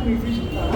మీకు తీసుకుంటాను.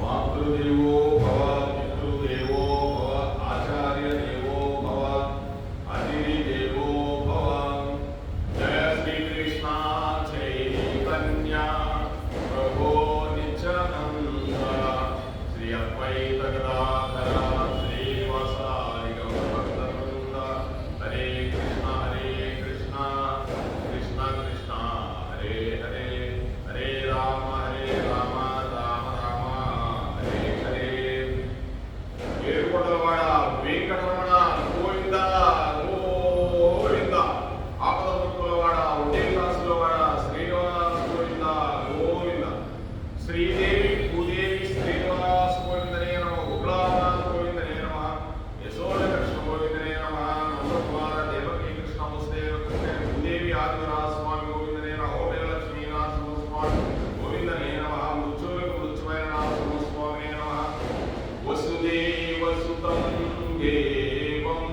మాతృదేవో భవ, పితృదేవో భవ, ఆచార్య దేవో భవ, అతిథి దేవో భవ. జయ శ్రీకృష్ణ చైతన్య ప్రభో నిత్యానంద శ్రీ అద్వైత గదాధర శ్రీవాసాది గౌరభక్తవృంద. హరే కృష్ణ కృష్ణ కృష్ణ హరే హరే, హరే రామ రామ రామ హరే హరే. ఏడుకొండలవాడ వెంకటరమణ గోవింద గోవింద. ఆపదముక్కులవాడ ఉదయకాసులవాడ శ్రీనివాస్ గోవింద గోవింద. శ్రీదేవి భూదేవి శ్రీనివాస్ గోవిందనే నమ. ఉగ్రానాథ గోవిందనే నమ. యశోద కృష్ణ గోవిందనే నమ. నందకుమార దేవకీ కృష్ణ వసుదేవ కృష్ణ భూదేవి ఆదివరాజ స్వామి గోవిందనే నమ. ఓమేల లక్ష్మీనాథ స్వామి గోవిందనే నమ. మృత్యువులకు మృత్యువైన నాథ స్వామినే నమ. వసుదేవసుతం దేవం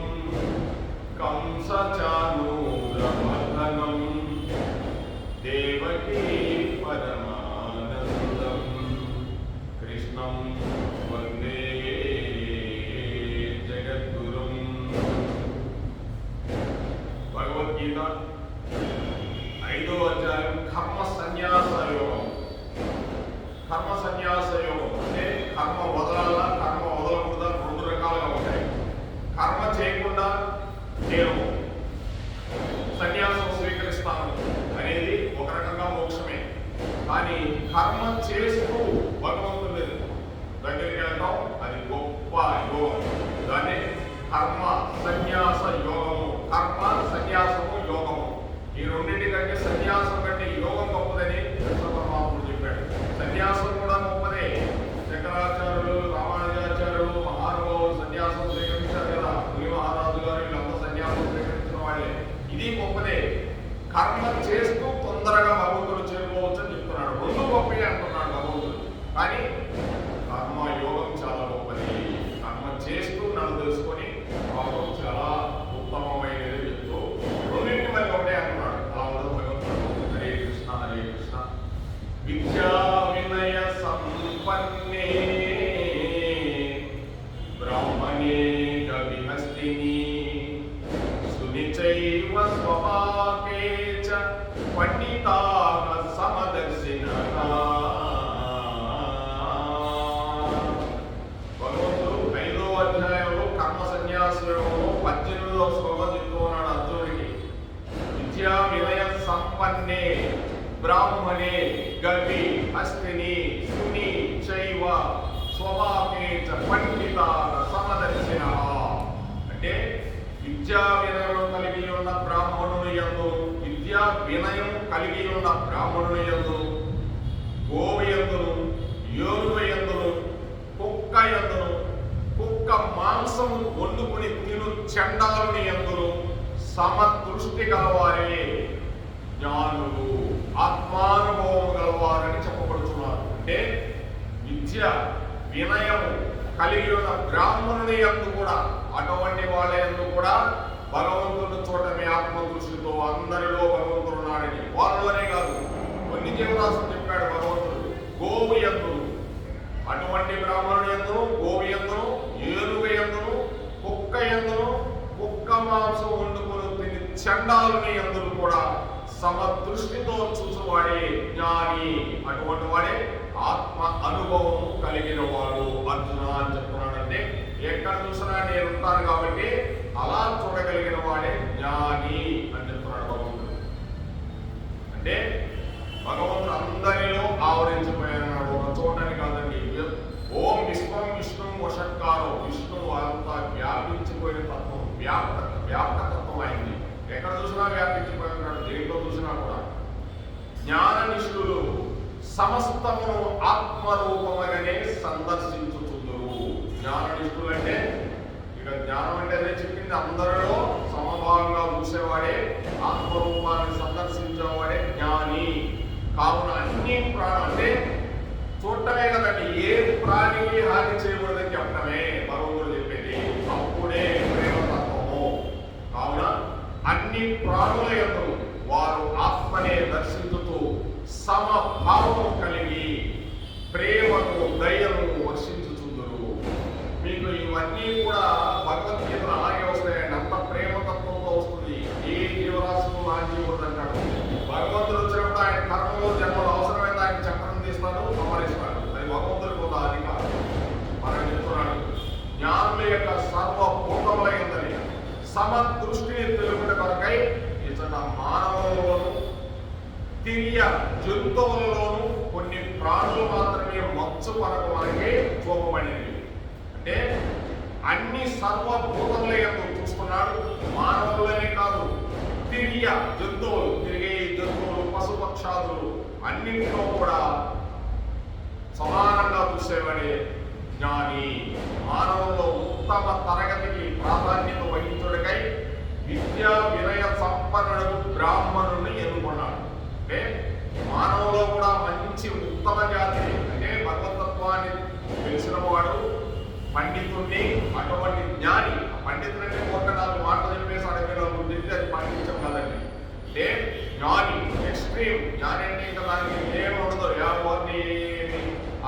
కంసచానూరమర్దనం దేవకీ పరమానందం కృష్ణం వందే జగద్గురుం. భగవద్గీత 5వ అధ్యాయం కర్మ సన్యాస యోగం. కర్మ సన్యాస యోగం అంటే కర్మ వదలాలా, కర్మ వదలకూడదా, 2 రకాలుగా ఉంటాయి. కర్మ చేయకుండా నేను సన్యాసం స్వీకరిస్తాను అనేది ఒక రకంగా మోక్షమే. కానీ కర్మ చేస్తూ భగవంతుడి దగ్గరికి వెళ్తాం, అది గొప్ప యోగం. దాన్ని కర్మ సన్యాస యోగము. కర్మ సన్యాసము యోగము, ఈ రెండింటికంటే సన్యాసం కంటే యోగం గొప్పదని కృష్ణ పరమాత్ముడు చెప్పాడు. సన్యాసం కూడా గొప్పదే. శంకరాచార్యులు, రామానుజాచార్యులు మహానుభావులు సన్యాసం స్వీకరించారు కదా. పులి మహారాజు గారు వీళ్ళంతా సన్యాసం స్వీకరించిన వాళ్ళే. ఇది గొప్పదే. కర్మ చేస్తూ తొందరగా భగవంతుడు చేరుకోవచ్చు అని చెప్తున్నాడు. 2 గొప్పే అంటున్నాడు భగవంతుడు. కానీ కర్మ యోగం చాలా గొప్పది. కర్మ చేస్తూ నన్ను తెలుసుకొని భావం చాలా ఉత్తమమైనది చెప్తూ 2 మరి ఒకటే అంటున్నాడు. అలా ఉండదు భగవంతుడు. హరే కృష్ణ విద్యా వినయ సంపన్నే బ్రాహ్మణే కవిహస్తిని సునిచైవ స్వపాకే చ పండితాః సమదర్శినః. భగవంతుడు 5వ అధ్యాయంలో కర్మ సన్యాసంలో 18వ శ్లోకం చెప్తూ ఉన్నాడు అర్జునుడికి. విద్యా వినయ సంపన్నే బ్రాహ్మణే గవి హస్తిని సుని చైవ స్వభావే చ పండితాః సమదర్శినః. అంటే విద్యా వినయం కలిగి ఉన్న బ్రాహ్మణుని యందు, విద్యా వినయం కలిగి ఉన్న బ్రాహ్మణుని యందు, గోవు యందును, ఏనుగు యందును, కుక్క యందును, కుక్క మాంసము వండుకుని తిను చండాలుని యందును సమదృష్టి గలవారే జ్ఞానులు, ఆత్మానుభవం గలవారని చెప్పబడుతున్నారు. అంటే విద్య వినయము కలిగి ఉన్న బ్రాహ్మణుని యందు కూడా, అటువంటి వాళ్ళ యందు కూడా భగవంతుడు చూడటమే ఆత్మదృష్టితో. అందరిలో భగవంతుడు ఉన్నాడని, వాళ్ళలోనే కాదు కొన్ని జీవరాశులు చెప్పాడు భగవంతుడు. గోవు యందును, అటువంటి బ్రాహ్మణుని యందును, గోవు యందును, ఏనుగు యందును, కుక్క యందును, కుక్క మాంసం వండుకుని తిని చండాలుని యందును కూడా సమదృష్టితో చూసువాడే జ్ఞాని. అటువంటి వాడే ఆత్మ అనుభవం కలిగిన వాడు అర్జున అని చెప్తున్నాడంటే ఎక్కడ చూసినా నేను ఉంటాను కాబట్టి అలా చూడగలిగిన వాడే జ్ఞాని అని చెప్తున్నాడు. చూసినా వ్యాపించిపోయి ఉన్నాడు. దేంట్లో చూసినా కూడా జ్ఞాననిష్ఠులు సమస్తమును ఆత్మరూపమగానే సందర్శించుచుందురు. జ్ఞాననిష్ఠులు అంటే ఇక జ్ఞానం అంటే అదే చెప్పింది, అందరిలో సమభాగంగా చూసేవాడే, ఆత్మరూపాన్ని సందర్శించేవాడే జ్ఞాని. కావున అన్ని ప్రాణం అంటే చూడటమే కదండి, ఏ ప్రాణికి హాని చేయకూడదని చెప్పడమే భగవంతుడు చెప్పేది. అప్పుడే ప్రేమతత్వము. కావున అన్ని ప్రాణుల యందు వారు ఆత్మనే దర్శించుతూ సమభావము కలిగి ప్రేమను దయను వర్షించుచుందురు. మీకు ఇవన్నీ కూడా భగవద్గీతలు అలాగే వస్తాయండి. అంత ప్రేమతత్వంతో వస్తుంది. ఏ జీవరాశులు హాని అంటాడు. భగవంతుడు వచ్చినప్పుడు ఆయన కర్మలో జన్మలు అవసరమైతే ఆయన చక్రం తీస్తాడు, సంహరిస్తాడు. అది భగవంతుడికి ఒక అధికారం. మనం చెప్తున్నాడు జ్ఞానుల యొక్క సర్వభూతములైందని సమదృష్టిని తెలుపుట కొరకై ఇతడ మానవులలోను తిరియ జంతువులలోను కొన్ని ప్రాణులు మాత్రమే మత్స్సు పరకు వరకే చూపబడినవి. అంటే అన్ని సర్వభూతములందు చూస్తున్నాడు. మానవులనే కాదు, తిరియ జంతువులు, తిరిగే జంతువులు, పశుపక్షాదులు అన్నింటిలో కూడా సమానంగా చూసేవాడే జ్ఞాని. మానవుల్లో ఉత్తమ తరగతికి ప్రాధాన్యత వహించుడికై విద్యా వినయ సంపన్నుడు బ్రాహ్మణుని ఎన్నుకున్నాడు. అంటే మానవులో కూడా మంచి ఉత్తమ జాతి అంటే భగవతత్వాన్ని తెలిసిన వాడు పండితుడిని, అటువంటి జ్ఞాని. పండితుడు అంటే ఒక 4 మాటలు చెప్పేసి అడగడం ఉంటుంది, అది పండించడం కదండి. అంటే జ్ఞాని ఎక్స్ట్రీమ్ జ్ఞాని అంటే ఇంకా దానికి ఏమి ఉండదు, ఎవరిని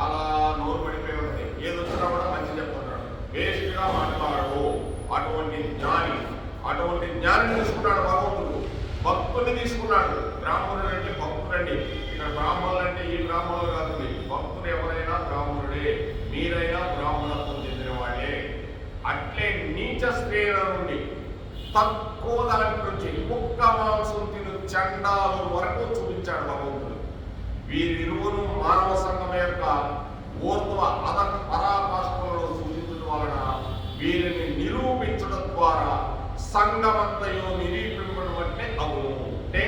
అలా నోరు పడిపోయి ఉంటుంది. ఏది వచ్చినా కూడా మంచి చెప్తున్నాడు, వేస్ట్గా మాట్లాడు. అటువంటి జ్ఞాని, అటువంటి జ్ఞానిని తీసుకున్నాడు భగవంతుడు. భక్తుని తీసుకున్నాడు. బ్రాహ్మణుడు అంటే భక్తుడండి. ఇక్కడ బ్రాహ్మణులు అంటే ఈ బ్రాహ్మణులు కాదండి, భక్తుడు ఎవరైనా బ్రాహ్మణుడే, మీరైనా బ్రాహ్మణత్వం చెందిన వాడే. అట్లే నీచ స్త్రీల నుండి తక్కువ దాని నుంచి కుక్క మాంసం తిను చండాలు వరకు చూపించాడు భగవంతుడు. వీరిరువును మానవ సంఘం యొక్క ఊర్ధ్వ అధ పరాకాష్ఠలను సూచించడం వలన వీరిని నిరూపించడం ద్వారా సంఘమంతయు నిరూపించడం అంటే అవును. అంటే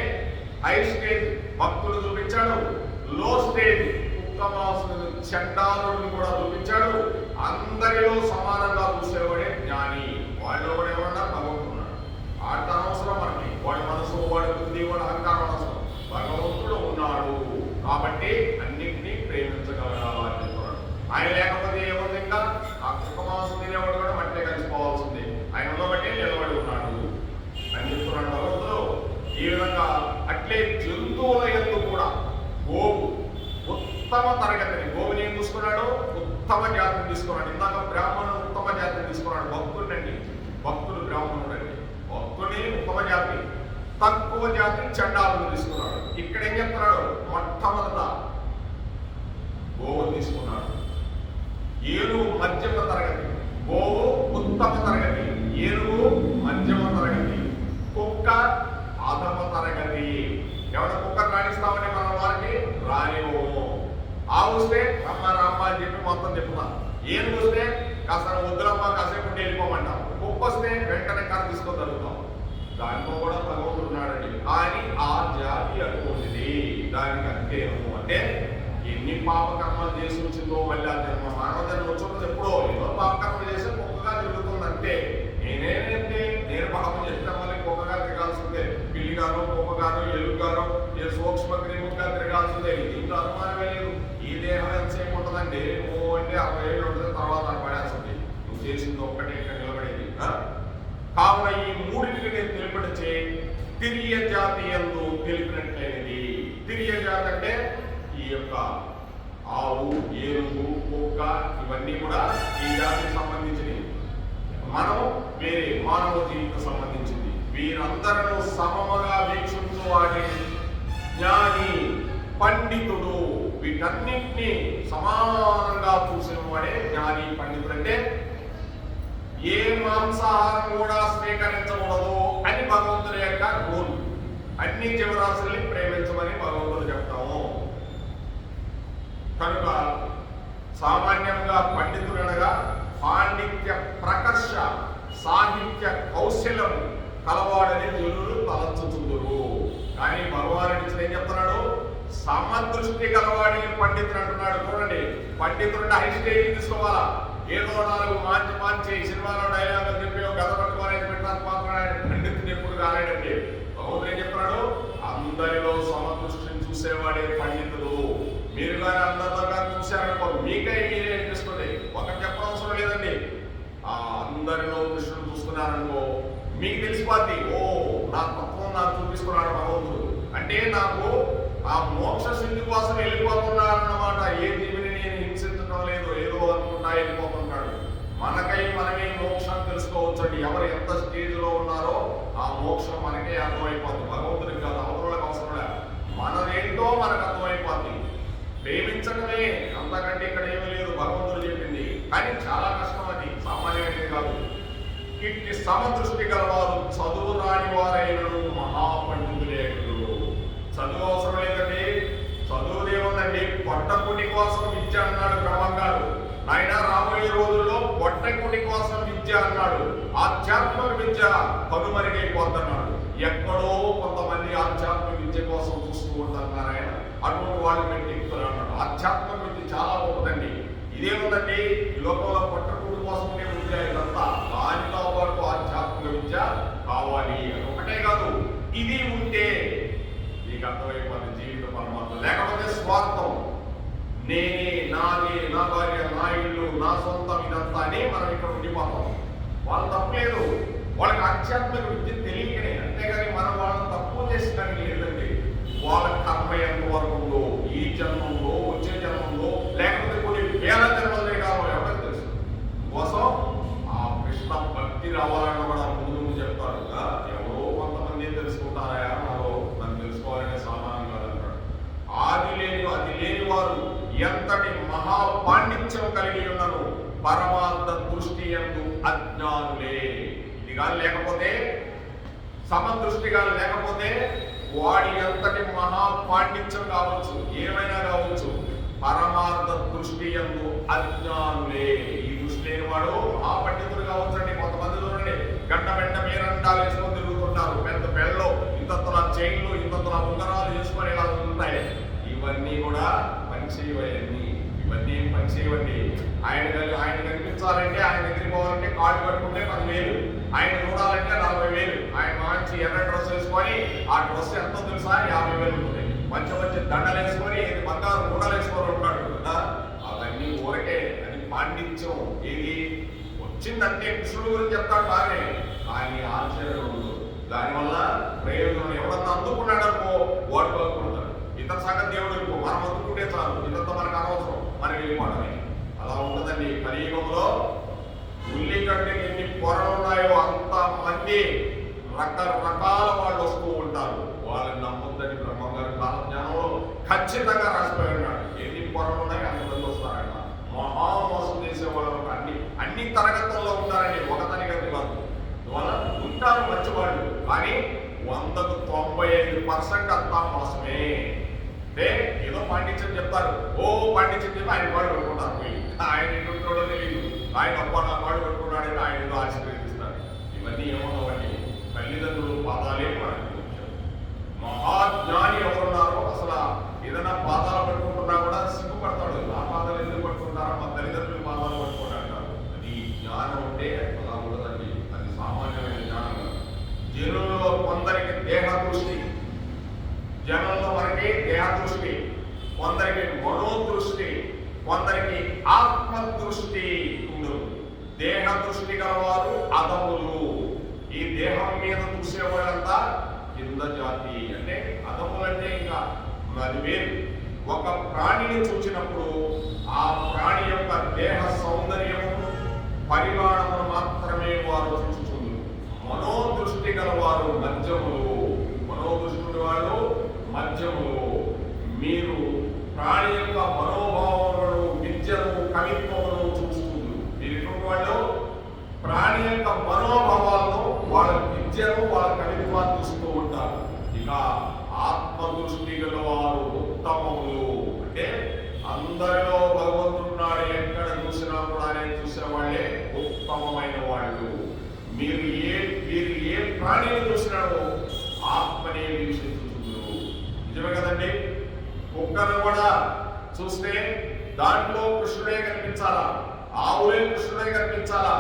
హై స్టేజ్ భక్తులు చూపించాడు, లో స్టేజ్ కుక్క మాంసం చండాలను కూడా చూపించాడు. అందరిలో సమానంగా చూసేవాడే జ్ఞాని. వాళ్ళు కూడా ఎవరన్నా భగవంతున్నాడు. ఆట అనవసరం మనకి, వాడి మనసు, వాడి బుద్ధి, వాడి అహంకారం అనవసరం. భగవంతుడు ఉన్నాడు కాబట్టి అన్నింటినీ ప్రేమించగలగాలని చెప్తున్నాడు. ఆయన లేకపోతే ఏముంది? ఇంకా ఆ కుక్క మాంసం తినేవాడు కూడా మట్టే కలిసిపోవాల్సింది. ఆయన ఉన్నబట్టే నిలబడి ఉన్నాడు అని చెప్తున్నాడు భగవంతుడు. ఈ విధంగా అట్లే జంతువుల యందు కూడా గోవు ఉత్తమ తరగతిని, గోవుని ఏం తీసుకున్నాడు? ఉత్తమ జాతిని తీసుకున్నాడు. ఇందాక బ్రాహ్మణుడు ఉత్తమ జాతిని తీసుకున్నాడు. భక్తుడండి, భక్తుడు బ్రాహ్మణుడు అండి. భక్తుని ఉత్తమ జాతి, తక్కువ జాతి చండాలను తీసుకున్నాడు. ఇక్కడ ఏం చెప్తున్నాడు? మొట్టమొదట గోవు తీసుకున్నాడు. ఏనుగు మధ్యమ తరగతి, గోవు ఉత్తమ తరగతి, ఏనుగు మధ్యమ తరగతి, కుక్క అధమ తరగతి. ఎవరైనా కుక్క రాణిస్తామని మనం వారికి రానివ్వము. ఆవు వస్తే అమ్మ రామ్మ అని చెప్పి మొత్తం చెప్తాం. ఏనుగు వస్తే కాస్త వద్దులమ్మ కాసేపు ఉండి వెళ్ళిపోమంటాం. కుక్క వస్తే వెంటనే కర్ర తీసుకొని జరుగుతాం. దాంట్లో కూడా భగవంతుడు ఉన్నాడండి. కానీ ఆ జాతి అటువంటిది, దానికి అంతేను. అంటే ఎన్ని పాపకర్మలు చేసి వచ్చిందో మళ్ళీ ఆ జన్మ, మానవ జన్మ వచ్చినప్పుడు ఎప్పుడో ఏదో పాపకర్మ చేసి కుక్కగా తిరుగుతుంది అంతే. నేనేంటే నేను పాపం చేసిన మళ్ళీ కుక్కగా తిరగాల్సిందే, పిల్లిగానో కుక్కగానో ఎలుగుగానో ఏ సూక్ష్మ క్రిముగా తిరగాల్సిందే. దీంట్లో అనుమానమే లేదు. ఈ దేహం ఎంతసేపు ఉంటుందండి? అంటే 60 ఏళ్ళు ఉంటుంది, తర్వాత పడేస్తుంది. నువ్వు చేసింది ఒక్కటే ఇక్కడ నిలబడేది. కావున ఈ మూడింటిని నేను తెలిపడిచే తిరియ జాతి యందు తెలిపినట్లయినది. తిరియ జాతి అంటే ఈ యొక్క ఆవు, ఏనుగు, కుక్క ఇవన్నీ కూడా ఈ జాతికి సంబంధించినవి. మనం వేరే మానవ జీవికి సంబంధించింది. వీరందరూ సమముగా వీక్షించు వాడి జ్ఞాని, పండితుడు. వీటన్నింటినీ సమానంగా చూసిన వాడే జ్ఞాని, పండితుడు. అంటే ఏ మాంసాహారం కూడా స్వీకరించకూడదు అని భగవంతుడి యొక్క రూల్. అన్ని జీవరాశుల్ని ప్రేమించమని భగవంతుడు చెప్తాము. కనుక సామాన్యంగా పండితుడనగా పాండిత్య ప్రకర్ష, సాహిత్య కౌశలం కలవాడని జనులు తలంచుతున్నారు. ఏం చెప్తున్నాడు? సమదృష్టి గలవాడిని పండితుడు అంటున్నాడు. చూడండి, పండితుడు హై స్టేజ్ తీసుకోవాలా. ఏదో 4 మార్చి సినిమాలో డైలాగులు చెప్పి గత పట్టుకోవాలి పెట్టడానికి మాత్రం ఆయన పండితుడు ఎప్పుడు కాలేడండి. భగవంతుడు ఏం చెప్తున్నాడు? అందరిలో సమదృష్టిని చూసేవాడే పండితుడు. మీరు కానీ అందరిగా చూశారనుకో, మీకై మీరే చేసుకోండి, ఒకటి చెప్పనవసరం లేదండి. అందరిలో కృష్ణుడు చూస్తున్నారనుకో, మీకు తెలిసిపోద్ది, ఓ నా తత్వం నాకు చూపిస్తున్నాడు భగవంతుడు. అంటే నాకు ఆ మోక్ష సిద్ధి కోసం వెళ్ళిపోతున్నారన్నమాట. ఏ జీవిని నేను హింసించడం లేదు, ఏదో అనుకుంటా వెళ్ళిపోతున్నాడు. మనకై మనమే మోక్షం తెలుసుకోవచ్చండి. ఎవరు ఎంత స్టేజ్లో ఉన్నారో ఆ మోక్షం మనకే అర్థమైపోద్ది. భగవంతుడికి కాదు, అవతరులకు అవసరం లేదు. మనదేంటో మనకు అర్థమైపోద్ది. ప్రేమించడమే, అంతకంటే ఇక్కడ ఏమీ లేదు భగవంతుడు చెప్పింది. కానీ చాలా కష్టం, అది సామాన్యమైనది కాదు. ఇట్టి సమదృష్టి గలవారు చదువు రాని వారైనను మహాపండితులే. చదువు అవసరం లేదండి. చదువుదేముందండి? పొట్టకుడి కోసం విద్య అన్నాడు బ్రహ్మంగారు. ఆయన రాబోయే రోజుల్లో పొట్టకుడి కోసం విద్య అన్నాడు. ఆధ్యాత్మిక విద్య కనుమరుగైపోతున్నాడు. ఎక్కడో కొంతమంది ఆధ్యాత్మిక విద్య కోసం చూస్తూ ఉంటున్నారు. ఆయన అటువంటి వాళ్ళు పెట్టి ఆధ్యాత్మిక విద్య చాలా గొప్పదండి. ఇదేముందండి? ఈ లోకంలో పొట్టకుడి కోసం విద్య ఇదంతా. దానితో పాటు ఆధ్యాత్మిక విద్య కావాలి. ఒకటే కాదు, ఇది ఉంటే నీకు అర్థమైపోతుంది జీవిత పరమాత్మ. లేకపోతే స్వార్థం, నేనే, నాది, నా భార్య, నా ఇల్లు, నా సొంతం, ఇదంతా అని మనం ఇక్కడ ఉండిపోతాం. వాళ్ళు తప్పలేదు, వాళ్ళకి ఆధ్యాత్మిక విద్య తెలియకనే. అంతేగాని మనం వాళ్ళని తక్కువ చేసడానికి లేదండి. వాళ్ళ కర్మ ఎంత వరకు ఉందో, ఈ జన్మంలో, వచ్చే జన్మంలో, లేకపోతే కొన్ని వేల జన్మలే కావాలి, ఎవరికి తెలుసు. కోసం ఆ కృష్ణ భక్తి రావాలని కూడా ముందు చెప్తాడు. ఎవరో కొంతమంది తెలుసుకుంటారా, నాలో నన్ను తెలుసుకోవాలనే సామానం కాదంటాడు. అది లేని వారు ఎంతటి మహాపాండిత్యం కలిగి ఉన్నను పరమార్థ దృష్టి యందు అజ్ఞానులే. ఇది కానీ లేకపోతే, సమదృష్టి కానీ లేకపోతే, వాడి ఎంతటి మహాపాండిత్యం కావచ్చు, ఏమైనా కావచ్చు, పరమార్థ దృష్టి యందు అజ్ఞానులే. ఈ దృష్టి లేని వాడు మహాపండితుడు కావచ్చండి. కొంతమంది చూడండి, గంట మీరంటాలు వేసుకొని తిరుగుతుంటారు. పెద్ద పెళ్ళలో ఇంతల చైన్లు, ఇంతల ఉంగరాలు వేసుకొని ఇలా ఉంటాయి. ఇవన్నీ కూడా పనిచేయవన్నీ. ఇవన్నీ పనిచేయవండి. ఆయన కనిపించాలంటే, ఆయన దగ్గరికి పోవాలంటే కార్డు కట్టుకుంటే 10,000, ఆయన చూడాలంటే 40,000. ఆయన మంచి ఎర్ర డ్రెస్ వేసుకొని, ఆ డ్రెస్ ఎంతో తెలుసా, 50,000 ఉంటుంది. మంచి దండలు వేసుకొని, బంగారు గుండలు వేసుకొని ఉంటాడు. అవన్నీ ఊరకే. అది పాండిత్యం. ఏది వచ్చిందంటే కృష్ణుడు గురించి చెప్తాడు బాగానే, కానీ ఆశ్చర్యం ఉండదు. దానివల్ల ప్రయోజనం ఎవడన్నా అందుకున్నాడు అనుకో, వాడు కోరుకుంటాడు. ఇతర సంగతి దేవుడు మనం అందుకుంటే చాలు, ఇదంతా మనకు అనవసరం, మనం వెళ్ళిపోవడమే. అలా ఉంటుందండి కలియుగంలో. ఉల్లిగడ్డకి ఎన్ని పొరలు ఉన్నాయో అంత మంది రకరకాల వాళ్ళు వస్తూ ఉంటారు. వాళ్ళని నమ్మొద్దని బ్రహ్మంగారు కాలజ్ఞానంలో ఖచ్చితంగా రాసిపోయి ఉన్నాడు. ఎన్ని పొరలు ఉన్నాయి అంతమంది వస్తారట. మహామోసం చేసేవాళ్ళు అన్ని తరగతుల్లో ఉంటారండి, ఒక తరగతి కాదు. అందువల్ల ఉంటారు మంచివాళ్ళు, కానీ 100కు 95% అంతా మోసమే. అంటే ఏదో పాండిత్యం చెప్తారు, ఓ పాండిత్యం చెప్పి ఆయన వాడు పెట్టుకుంటారు. పోయి ఆయన ఇంటుంటాడో తెలియదు, ఆయన అప్ప నా వాడు పెట్టుకున్నాడని ఆయన ఏదో ఆశీర్వదిస్తారు. ఇవన్నీ ఏమన్నావండి? తల్లిదండ్రులు పాదాలే మనకి ముఖ్యం. మహాజ్ఞాని ఎవరున్నారో అసలు ఏదైనా పాదాలు పెట్టుకుంటున్నా కూడా సిగ్గుపడతాడు. ఆ పాదాలు ఎందుకు పట్టుకుంటారా, మా తల్లిదండ్రులు పాదాలు పట్టుకుంటారు. అది జ్ఞానం అంటే అలా ఉండదండి. అది సామాన్యమైన జ్ఞానం కాదు. జనుల్లో కొందరికి దేహ దృష్టి, జనంలో మనకి దేహ దృష్టి, కొందరికి మనోదృష్టి, కొందరికి ఆత్మదృష్టి ఉండదు. దేహ దృష్టి గలవారు అధములు. ఈ దేహం మీద చూసేవాళ్ళంతా కింద జాతి. అంటే అధములు అంటే ఇంకా అది వేరు. ఒక ప్రాణిని చూసినప్పుడు ఆ ప్రాణి యొక్క దేహ సౌందర్యము, పరిమాణమును మాత్రమే వారు చూస్తుంది. మనోదృష్టి గలవారు మధ్యములు. మనోదృష్టి వాళ్ళు మధ్యములు. మీరు ప్రాణి యొక్క మనోభావములను, విద్యను, కవిత్వములను చూస్తుంది. మీరు ఇటువంటి వాళ్ళు ప్రాణి యొక్క మనోభావాలను, వాళ్ళ విద్యను, వాళ్ళ కవిత్వాన్ని చూస్తూ ఉంటారు. ఇక ఆత్మదృష్టి గల వారు ఉత్తమములు. అంటే అందరిలో భగవంతుడున్నాడు, ఎక్కడ చూసినా కూడా ఆయన చూసేవాళ్ళే ఉత్తమమైన వాళ్ళు. మీరు ఏ ప్రాణిని చూసినాడో ఆత్మనే వీక్షించుతున్నారు. నిజమే కదా. కుక్కను కూడా చూస్తే దాంట్లో కృష్ణుడే కనిపించాలా, ఆవులే కృష్ణుడే కనిపించాలా,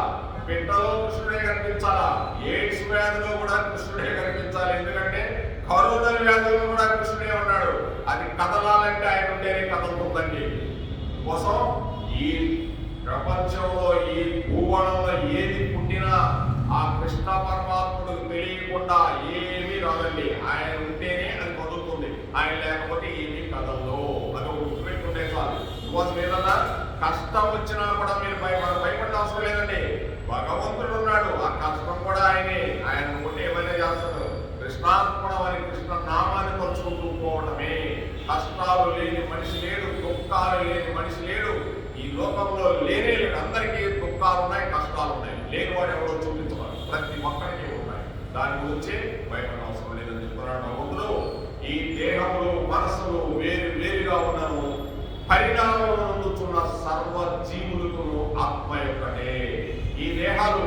పిట్టలో కృష్ణుడే కనిపించాలా, ఎయిడ్స్ వ్యాధిలో కూడా కృష్ణుడే కనిపించాలి. ఎందుకంటే కరోనా వ్యాధుల్లో కూడా కృష్ణుడే ఉన్నాడు. అది కదలాలంటే ఆయన ఉంటేనే కదలుతుందండి. కోసం ఈ ప్రపంచంలో ఈ భూగోళంలో ఏది పుట్టినా ఆ కృష్ణ పరమాత్ముడికి తెలియకుండా ఏమీ రాదండి. ఆయన ఉంటేనే అది కదులుతుంది, ఆయన లేకపోతే ఏమీ కదలదు. అది ఒక గుర్తుపెట్టుకుంటే చాలు. ఇంకోసం ఏదన్నా కష్టం వచ్చినా కూడా మీరు భయపడిన అవసరం లేదండి. భగవంతుడు ఉన్నాడు, ఆ కష్టం కూడా ఆయనే. ఆయన ఉంటే ఏమైనా చేస్తాడు. కృష్ణార్పణం అని కృష్ణ నామాన్ని తలుచుకుంటూ పోవడమే. కష్టాలు లేని మనిషి లేడు, దుఃఖాలు లేని మనిషి లేడు. ఈ లోకంలో లేనే లేడు. అందరికీ దుఃఖాలు ఉన్నాయి, కష్టాలు ఉన్నాయి. లేని వాడు ఎవరో చూపించవాలి, ప్రతి ఒక్కరికి ఉన్నాయి. దాని గురించి భయపడిన అవసరం లేదని చెప్తున్నాడు భగవంతుడు. ఈ దేహములు మనసులు వేరు వేరుగా ఉన్నాను, పరిణామం అందుతున్న సర్వ జీవులకు ఆత్మ యొక్కటే. ఈ దేహాలు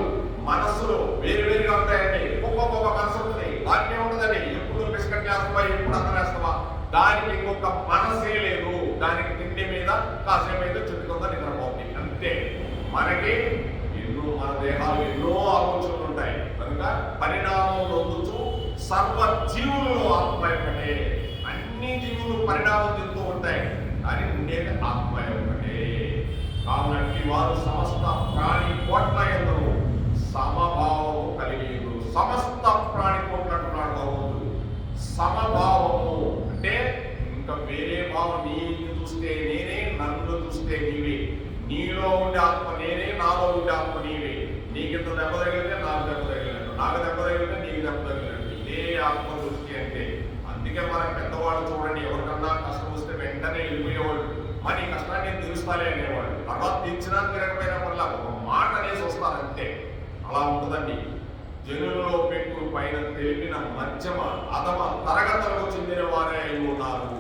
మనస్సులు వేరు వేరుగా ఉంటాయండి. ఒక్కొక్క మనసు ఉంటుంది, వాక్యం ఉండదండి. ఎప్పుడు బిస్కెట్ వేస్తావా, ఎప్పుడు అన్నం వేస్తావా, దానికి ఇంకొక మనసే లేదు. దానికి తిండి మీద కాసేపు అయితే చుట్టుకుందా నిద్రపోతుంది అంతే. మనకి మన దేహాలు ఎన్నో ఆలోచనలు ఉంటాయి. కనుక పరిణామం పొందుతూ సర్వ జీవులలో ఆత్మ ఒక్కటే. అన్ని జీవులు పరిణామం చెందుతూ ఉంటాయి, కానీ ఉండేది ఆత్మ ఒక్కటే. కావున వారు సమస్త ప్రాణి కోట్ల ఎందరూ సమభావము కలిగి సమస్త ప్రాణి కోట్ల అంటున్నాడు భగవంతుడు. సమభావము అంటే ఇంకా వేరే భావం. నీకు చూస్తే నేనే, నన్ను చూస్తే నీవే. నీలో ఉండే ఆత్మ నేనే, నాలో ఉండే ఆత్మ నీవే. నీకింత దెబ్బ తగిలితే నాకు దెబ్బ తగిలినట్టు, నాకు దెబ్బ తగిలితే నీకు దెబ్బ తగిలినట్టు. ఇదే ఆత్మ దృష్టి అంటే. అందుకే మన పెద్దవాళ్ళు చూడండి, ఎవరికన్నా కష్టం వస్తే వెంటనే వెళ్ళిపోయేవాళ్ళు. మరి ఈ కష్టాన్ని నేను తీరుస్తాలే అనేవాళ్ళు. తర్వాత తీర్చినా తిరగపోయినా వల్ల ఒక మాట అనేసి వస్తారంతే. అలా ఉంటుందండి. జనులలో పెట్టుకు పైన తెలిపిన మధ్యమ అధమ తరగతులకు చెందిన వారే అయి ఉన్నారు.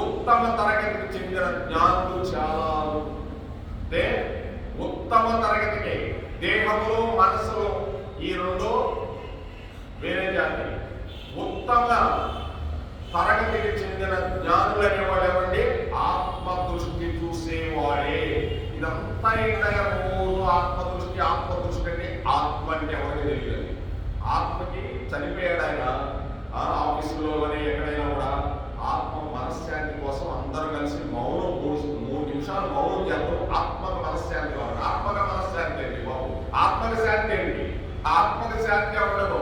ఉత్తమ తరగతికి చెందిన జ్ఞానులు చాలా. ఉత్తమ తరగతికి దేహములు మనసులు ఈ రెండు వేరే జాతి. ఉత్తమ తరగతికి చెందిన జ్ఞానులు అనేవాడు ఎవరండి? ఆత్మ దృష్టి చూసేవాడే. ఇదంతా ఏంటంటే రోజు ఆత్మ దృష్టి అంటే ఆత్మ అంటే ఎవరికి తెలియదు. ఆత్మకి చనిపోయాడు ఆయన. ఆఫీసులో కానీ ఎక్కడైనా కూడా ఆత్మ మనశ్శాంతి కోసం అందరూ కలిసి మౌనం 3 నిమిషాలు మౌనం చేద్దాం. ఆత్మకు మనశ్శాంతి కావాలి. ఆత్మక మనశ్శాంతి ఏంటి బాబు? ఆత్మక శాంతి ఏంటి? ఆత్మక శాంతి ఉండదు.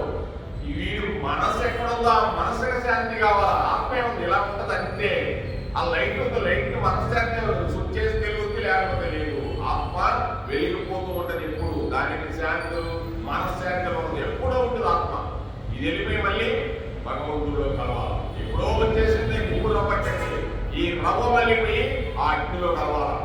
వీడు మనసు ఎక్కడుందో ఆ మనసుకు శాంతి కావాలా? ఆత్మ ఏముంది ఇలా ఉంటుంది అంతే. ఆ లైట్ ఉంది, లైట్ మనశ్శాంతి స్విచ్ చేసి తెలుగుతుంది, లేకపోతే లేదు. ఆత్మ వెలిగిపోతూ ఉంటుంది ఎప్పుడు. దానికి శాంతి మనశ్శాంతి ఉంటుంది, ఎప్పుడో ఉంటుంది ఆత్మ. ఇది వెళ్ళిపోయి మళ్ళీ భగవంతుడిలో కలవాలి. ఎప్పుడో వచ్చేసింది నిప్పు రవ్వట్టండి. ఈ రవ్వ వెళ్ళిపోయి ఆ అగ్నిలో కలవాలి.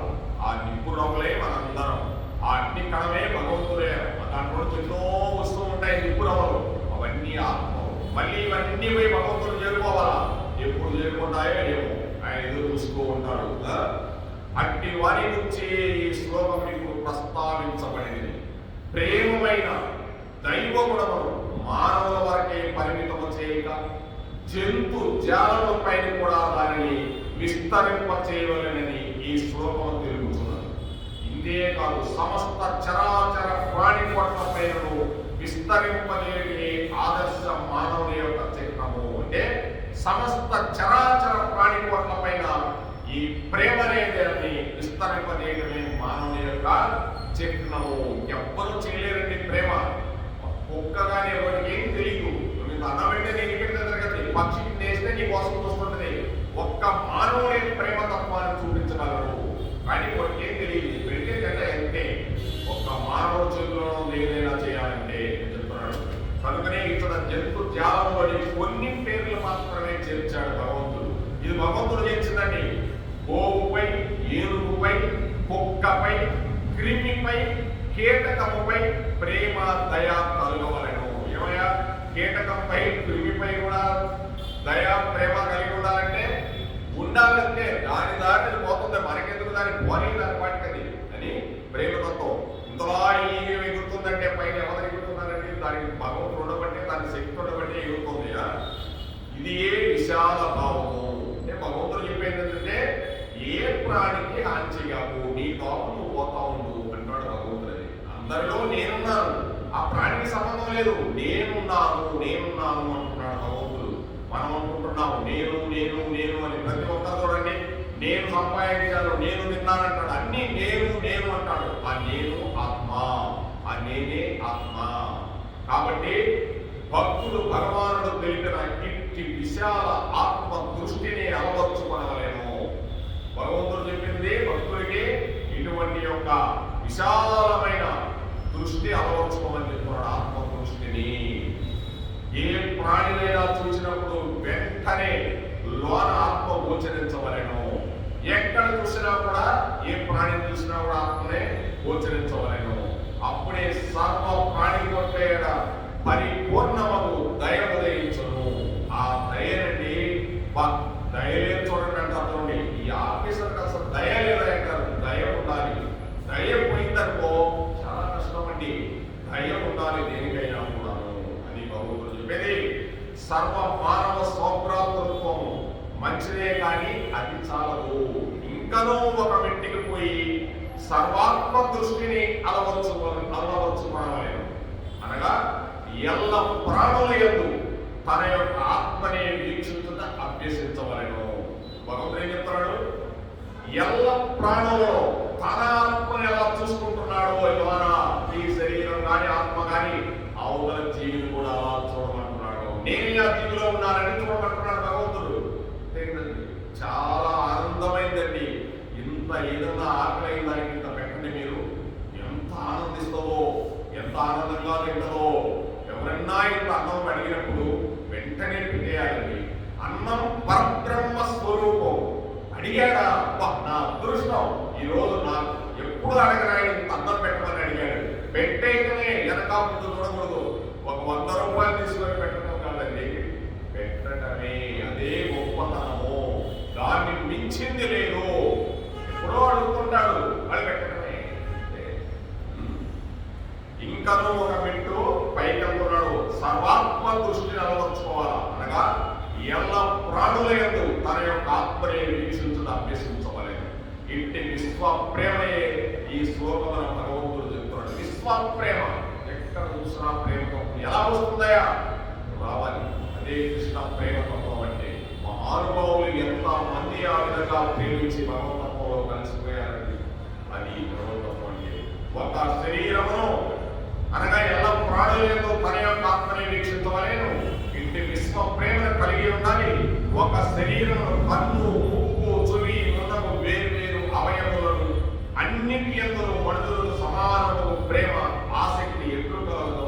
ఆ నిప్పు రవ్వలే మనందరం. ఆ అగ్ని కణమే భగవంతుడే. దాంట్లో ఎన్నో వస్తూ ఉంటాయి నిప్పు రవ్వలు, అవన్నీ ఆత్మ. మళ్ళీ ఇవన్నీ పోయి భగవంతుడు చేరుకోవాలా? ఎప్పుడు చేరుకుంటాయో ఏమో, ఆయన ఎదురు చూస్తూ ఉంటాడు. అట్టి వారి నుంచి ఈ శ్లోకం మీకు ప్రస్తావించబడింది. ప్రేమమైన దైవ గుణమును మానవుల వరకే పరిమితము చేయక జంతు జాలములపై కూడా దానిని విస్తరింప చేయవలెనని ఈ శ్లోకం తెలుపుతున్నది. ఇంతే కాదు, సమస్త చరాచర ప్రాణి కోట్లపైనను విస్తరింపజేయే ఆదర్శ మానవుని యొక్క చిహ్నము. అంటే సమస్త చరాచర ప్రాణి కోట్ల పైన ఈ ప్రేమ అనేది విస్తరింపజేయడమే మానవుని యొక్క చిహ్నము. ఎవ్వరూ చేయలేరండి ప్రేమ. కుక్క కానీ ఎవరికి ఏం తెలియదు. మీకు అన్నం పెడితే నేను ఇక్కడ జరగదు, పక్షికి నేస్తే నీ కోసం చూస్తుంటది. ఒక్క మానవుని ప్రేమ తత్వాన్ని చూపించగలరు, కానీ వాడికి ఏం తెలియదు. పెడితే కంటే అంతే. ఒక్క మానవుడు చేతిలో ఏదైనా చేయాలంటే చెప్తున్నాడు. కనుకనే ఇక్కడ జంతు జాలంలోని కొన్ని పేర్లు మాత్రమే చేర్చాడు భగవంతుడు. ఇది భగవంతుడు చేర్చిందండి. గోవుపై, ఏనుగుపై, కుక్కపై, క్రిమిపై, కీటకముపై ప్రేమ దయ కలగవలను. ఏమయ్యా? కీటకంపై, క్రిమిపై కూడా దయ ప్రేమ కలిగి ఉండాలంటే ఉండాలంటే దాని దారిని పోతుంది. మనకెందుకు దాని పోనీ దాని వాటికది అని ప్రేమతత్వం. ఇంతలా ఈగి ఎగురుతుందంటే పైన ఎవరు ఎగురుతున్నారంటే దానికి భగవంతుడు ఉండబట్టే, దాని శక్తి ఉండబట్టే ఎగురుతుంది. ఇది ఏ విశాల భావము అంటే భగవంతుడు చెప్పేది ఏంటంటే అందరిలో నేనున్నాను. ఆ ప్రాణికి సంబంధం లేదు. నేనున్నాను అంటున్నాడు భగవంతుడు. మనం అనుకుంటున్నాము నేను నేను నేను అని. ప్రతి ఒక్కరు చూడండి, నేను సంపాదించాను, నేను తిన్నానంటాడు. అన్ని నేను అంటాడు. ఆ నేను ఆత్మ, ఆ నేనే ఆత్మ. కాబట్టి భక్తులు భగవానుడు తెలిపిన ఇట్టి విశాల ఆత్మ దృష్టిని అలవర్చుకోనలేము. భగవంతుడు చెప్పింది భక్తుడికి ఇటువంటి యొక్క విశాలమైన దృష్టి అలవర్చుకోమని చెప్తున్నాడు. ఆత్మ దృష్టిని ఏ ప్రాణినైనా చూసినప్పుడు వెంటనే లోన ఆత్మ గోచరించవలెను. ఎక్కడ చూసినా కూడా, ఏ ప్రాణిని చూసినా కూడా ఆత్మనే గోచరించవలెను. అప్పుడే సర్వ ప్రాణి కొట్టేడ పరిపూర్ణమగు దయ ఉదయించును. ఆ దయనండి, దయలే చూడండి అంటారు. ఈ ఆఫీసర్కి అసలు దయ లేదంటారు. దయ ఉండాలి. దయ పోయిందనుకో చాలా కష్టం అండి. దయ ఉండాలి దేనికైనా కూడాను. అది భగవంతుడు చెప్పేది. సర్వ మానవ సౌభ్రాతృత్వం మంచిదే కానీ అది చాలదు. ఇంకనూ ఒక మెట్టికి పోయి సర్వాత్మ దృష్టిని అలవర్చుకోవాలి. అనగా ఎల్ల ప్రాణుల యందు తన యొక్క ఆత్మని వీక్షించుట అభ్యసించవలెను. భగవంతుడు ఏం చెప్తున్నాడు? ఎల్ల ప్రాణులలో తన ఆత్మని ఎలా చూసుకుంటున్నాడో ద్వారా ఈ శరీరం కానీ ఆత్మ కానీ అవతల జీవిని కూడా అలా చూడమంటున్నాడు. నేను ఆ జీవిలో ఉన్నానని చూడమంటున్నాడు భగవంతుడు. చాలా ఆనందమైందండి. ఇంత ఏదన్నా ఆకలి దానికి ఇంత పెట్టండి. మీరు ఎంత ఆనందిస్తుందో, ఎంత ఆనందంగా తింటుందో. ఎవరన్నా ఇంత అన్నం అడిగినప్పుడు వెంటనే పెట్టేయాలండి. అన్నం పరబ్రహ్మ స్వరూపం. అడిగాడా? నా అదృష్టం, ఈరోజు నాకు ఎప్పుడు అడగరాయి ఇంత అన్నం పెట్టమని అడిగాడు. పెట్టేయటమే, వెనక ముందు చూడకూడదు. ఒక 100 రూపాయలు తీసుకొని పెట్టడం కాదండి, పెట్టడమే. అదే గొప్పతనము. దాన్ని మించింది లేదు. ఎప్పుడో అడుగుతుంటాడు, అది పెట్టడమే. ఇంకనూ ఒక మెట్టు పైకి అనుకున్నాడు. సర్వాత్మ దృష్టిని అలవర్చుకోవాలా. అనగా ఎల్ల ప్రాణుల యందు తన యొక్క ఆత్మని వీక్షించుట అభ్యసించవలేదు. ఇంటి విశ్వ ప్రేమయే ఈ శ్లోకమున భగవంతుడు చెప్తున్నాడు. విశ్వ ప్రేమ ఎక్కడ చూసినా ప్రేమతో ఎలా వస్తుందయా? రావాలి. అదే కృష్ణ ప్రేమతత్వం అంటే. మహానుభావులు ఎంత మంది ఆ విధంగా ప్రేమించి భగవతత్వంలో కలిసిపోయారండి. అది భగవతత్వం అంటే. ఒక శరీరమును అనగా ఎల్ల ప్రాణులతో తన యొక్క ఆత్మని వీక్షించవలేను. ఇంటి విశ్వ ప్రేమను కలిగి ఉండాలి. ఒక శరీరం కన్ను, ముక్కు, చెవి, మునగు వేరు అవయములను అన్నిటి యందు మనుషులకు సమానము ప్రేమ ఆసక్తి ఎట్లు కలగదు.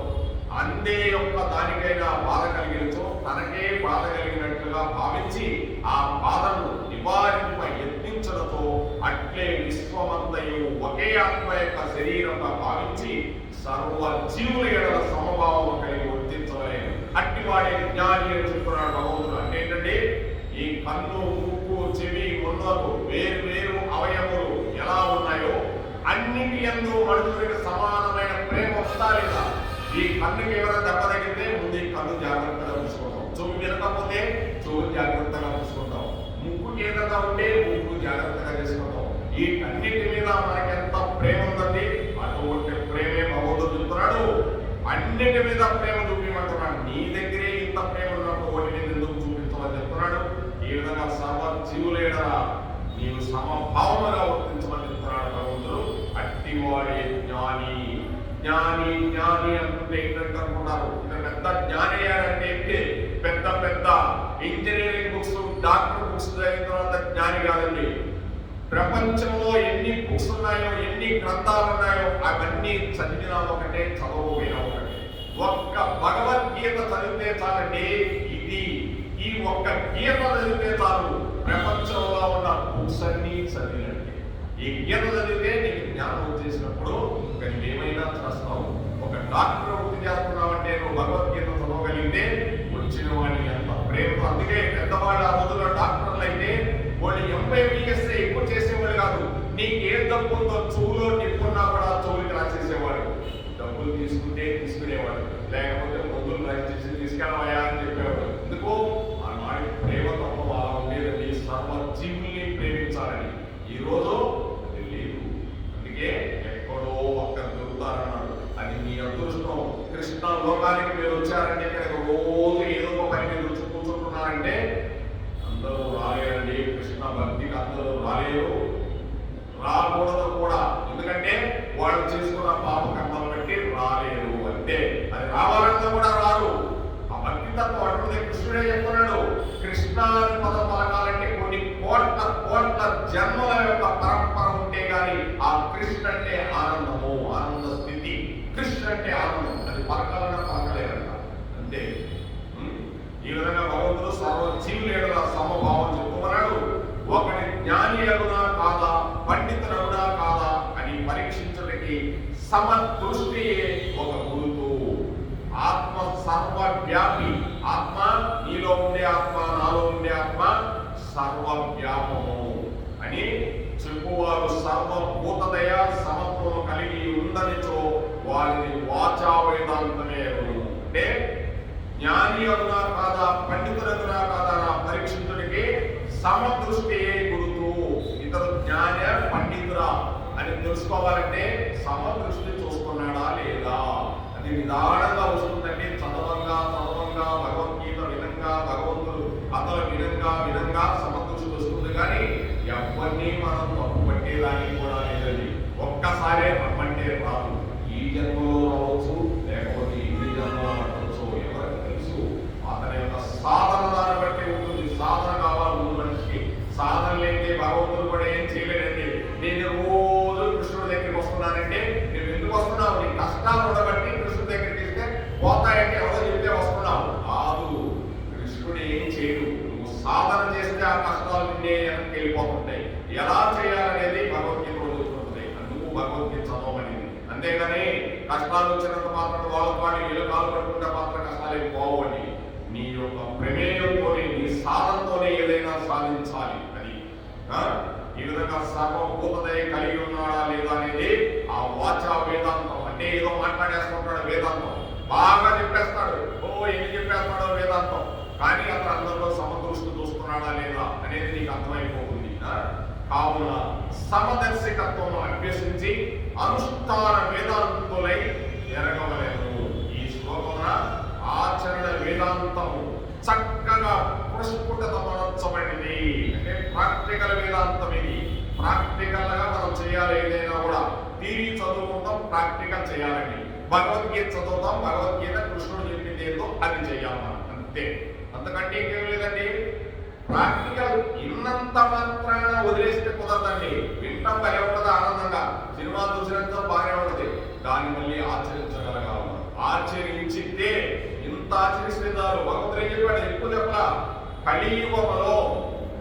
అందే యొక్క దానికైనా బాధ కలిగించో తనకే బాధ కలిగినట్లుగా భావించి ఆ బాధను నివారింప యత్నించడంతో అట్లే విశ్వమంతయు ఒకే ఆత్మ యొక్క శరీరంగా భావించి సర్వ జీవుల ఎడల సమభావం కలిగి వర్తించవలేదు. అట్టివాడే జ్ఞాని అని చెప్తున్నాడు భగవంతుడు. అంటే ఏంటంటే ఈ కన్ను, ముక్కు, చెవి, మున్నగు వేరు అవయములు ఎలా ఉన్నాయో అన్నిటి యందు మనుషులకు సమానమైన ప్రేమ ఉండాలి. ఈ కన్నుకి ఎవరైనా దెబ్బ తగిలితే ముందు ఈ కన్ను జాగ్రత్తగా చూసుకుంటాం. చెవి వినకపోతే చెవి జాగ్రత్తగా చూసుకుంటాం. ముక్కుకి ఏదైనా ఉంటే ముక్కు జాగ్రత్తగా చేసుకుంటాం. ఈ అన్నిటి మీద మనకెంత ప్రేమ ఉందండి. అటువంటి ప్రేమే భగవంతుడు చెప్తున్నాడు. అన్నిటి మీద ప్రేమ చూపించమంటున్నాడు. నీ దగ్గరే ఇంత ప్రేమ ఉన్నప్పుడు వాటి మీద ఎందుకు చూపించమని చెప్తున్నాడు. ఈ విధంగా సర్వ జీవులేడా నీవు సమభావముగా వర్తించమని చెప్తున్నాడు భగవంతుడు. అట్టివాడే జ్ఞాని. జ్ఞాని జ్ఞాని అంటే ఏంటంటే అనుకున్నారు. పెద్ద జ్ఞాని అంటే పెద్ద ఇంజనీరింగ్ బుక్స్, డాక్టర్ బుక్స్ చదివిన తర్వాత జ్ఞాని కాదండి. ప్రపంచంలో ఎన్ని బుక్స్ ఉన్నాయో, ఎన్ని గ్రంథాలు ఉన్నాయో అవన్నీ చదివినా ఒకటే, చదవకపోయినా ఒకటే. ఒక్క భగవద్గీత చదివితే చాలండి. ఈ ఒక్క గీత చదివితే చాలు. ప్రపంచంలో ఉన్న బుక్స్ అన్ని చదివినట్టే. ఈ గీత చదివితే నీకు జ్ఞానం వచ్చేసినప్పుడు ఏమైనా చేస్తావు. ఒక డాక్టర్ వృత్తి చేస్తున్నావంటే నువ్వు భగవద్గీత చదవగలిగితే వచ్చిన వాడిని ఎంత ప్రేమతో. అందుకే పెద్దవాళ్ళు ఆ రోజుల్లో డాక్టర్లు అయితే వాళ్ళు MBBS ఎక్కువ చేసేవాళ్ళు కాదు. నీకేం డబ్బు ఉందో చెవులో నిప్పున్నా కూడా చెవులకి రాసేసేవాడు. డబ్బులు తీసుకుంటే తీసుకునేవాడు, లేకపోతే మందులు రాసి తీసుకెళ్ళవయా అని చెప్పేవాడు. ఎందుకు? ఆనాడు ప్రేమ తత్వం అలా ఉండేదండి. సర్వ జీవుల్ని ప్రేమించాలని. ఈ రోజు అది లేదు. అందుకే ఎక్కడో ఒక్కరు దొరుకుతారన్నాడు. అందరూ రాలేరండి, కృష్ణ భక్తికి అందరూ రాలేరు, రాకూడదు కూడా. ఎందుకంటే వాళ్ళు చేసుకున్న పాప కర్మలు బట్టి రాలేరు అంటే అది రావాలన్నా కూడా రారు. ఆ భక్తితత్వం అటువంటి కృష్ణుడే చెప్తున్నాడు. కృష్ణ అనే పదం పలకాలంటే కొన్ని కోట్ల కోట్ల జన్మల యొక్క పరంపర ఉంటే గాని ఆ కృష్ణ అంటే ఆనందము, ఆనంద స్థితి. కృష్ణ అంటే ఆనందం, అది పలకాలన్నా పలకలేరంట అంతే. ఈ విధంగా భగవంతుడు సర్వజీవుల సమభావం చెప్పుకున్నాడు. ఒకటి జ్ఞాని అగునా కాదా, పండితుడగునా కాదా అని పరీక్షించడానికి సమదృష్టియే ఒక గురుతు. ఆత్మ సర్వవ్యాపి, ఆత్మ నీలో ఉండే ఆత్మ, నాలో ఉండే ఆత్మ సర్వవ్యాపము అని చెప్పువారు సర్వభూతదయ సమత్వం కలిగి ఉందనిచో వారిని వాచా వేదాంతమే అంటే జ్ఞాని అగునా కాదా, పండితుడగునా కాదా పరీక్షించడానికి సమదృష్టియే గురుతు. ఇతరు జ్ఞాన పండితురా అని తెలుసుకోవాలంటే సమదృష్టి చూస్తున్నాడా లేదా. అది నిదానంగా వస్తుందండి. చదవంగా చదవంగా భగవద్గీత విధంగా భగవంతుడు కథలు విధంగా సమదృష్టి వస్తుంది. కానీ ఎవరిని మనం తప్పు పట్టేదానికి కూడా లేదండి. ఒక్కసారే రమ్మంటే రాదు. ఈ జన్మలో రావచ్చు, లేకపోతే ఇన్ని జన్మలో పట్టవచ్చు, ఎవరికి తెలుసు. అతని యొక్క సాధన దాన్ని బట్టి ఉంటుంది. సాధన కావాలి ముందు మనిషికి. సాధన లేదే భగవంతుడు కూడా ఏం చేయలేదండి. నేను రోజు కృష్ణుడి దగ్గరికి వస్తున్నానంటే నువ్వు ఎందుకు వస్తున్నావు? నీ కష్టాలు ఉండబట్టి కృష్ణుడి దగ్గరికి ఇస్తే పోతాయంటే ఎవరో చెప్తే వస్తున్నావు కాదు. కృష్ణుడు ఏం చేయడు. నువ్వు సాధన చేస్తే ఆ కష్టాలు నిన్నే వెనక్కి వెళ్ళిపోతుంటాయి. ఎలా చేయాలనేది భగవద్గీత చదువుతుంటాయి. అందుకు భగవద్గీత చదవమనేది. అంతేగాని కష్టాలు వచ్చినంత మాత్రం వాళ్ళ వీళ్ళు కాలు పట్టుకుంటే మాత్రం కష్టాలు ఏమి పోవండి. నీ యొక్క ప్రమేయంతోనే, నీ సాధనతోనే ఏదైనా సాధించాలి అని. ఈ విధంగా సర్వభూతదయ కలిగి ఉన్నాడా లేదా అనేది ఆ వాచా వేదాంతం. అంటే ఏదో మాట్లాడేస్తుంటాడు వేదాంతం, బాగా చెప్పేస్తాడు, ఎన్ని చెప్పేస్తాడో వేదాంతం. కానీ అతను అందరిలో సమదృష్టి చూస్తున్నాడా లేదా అనేది నీకు అర్థమైపోతుంది. కావున సమదర్శకత్వం అభ్యసించి అనుష్ఠాన వేదాంతులై ఎరగవలేము. ఈ శ్లోకమున ఆచరణ వేదాంతము చక్కగా పురస్ఫుటమనొచ్చబడింది. అంటే ప్రాక్టికల్ వేదాంతం ఇది. ప్రాక్టికల్ గా మనం చేయాలి. ఏదైనా కూడా థియరీ చదువుకుంటాం, ప్రాక్టికల్ చేయాలండి. భగవద్గీత చదువుతాం, భగవద్గీత కృష్ణుడు చెప్పింది ఏదో అది చేయాలి అంతే. అంతకంటే ఇంకేం లేదండి. ప్రాక్టికల్ ఇన్నంత మాత్రాన వదిలేస్తే కుదరదండి. వింటాం భలే ఉంటుంది ఆనందంగా, సినిమా చూసినంత బాగానే ఉంటుంది. దాన్ని మళ్ళీ ఆచరించగలగాలి. ఆచరించితే ఇంత ఆచరిస్తే చాలు. భగవంతుడు ఏం చెప్పాడు? ఎక్కువ చెప్పలా. కలియుగంలో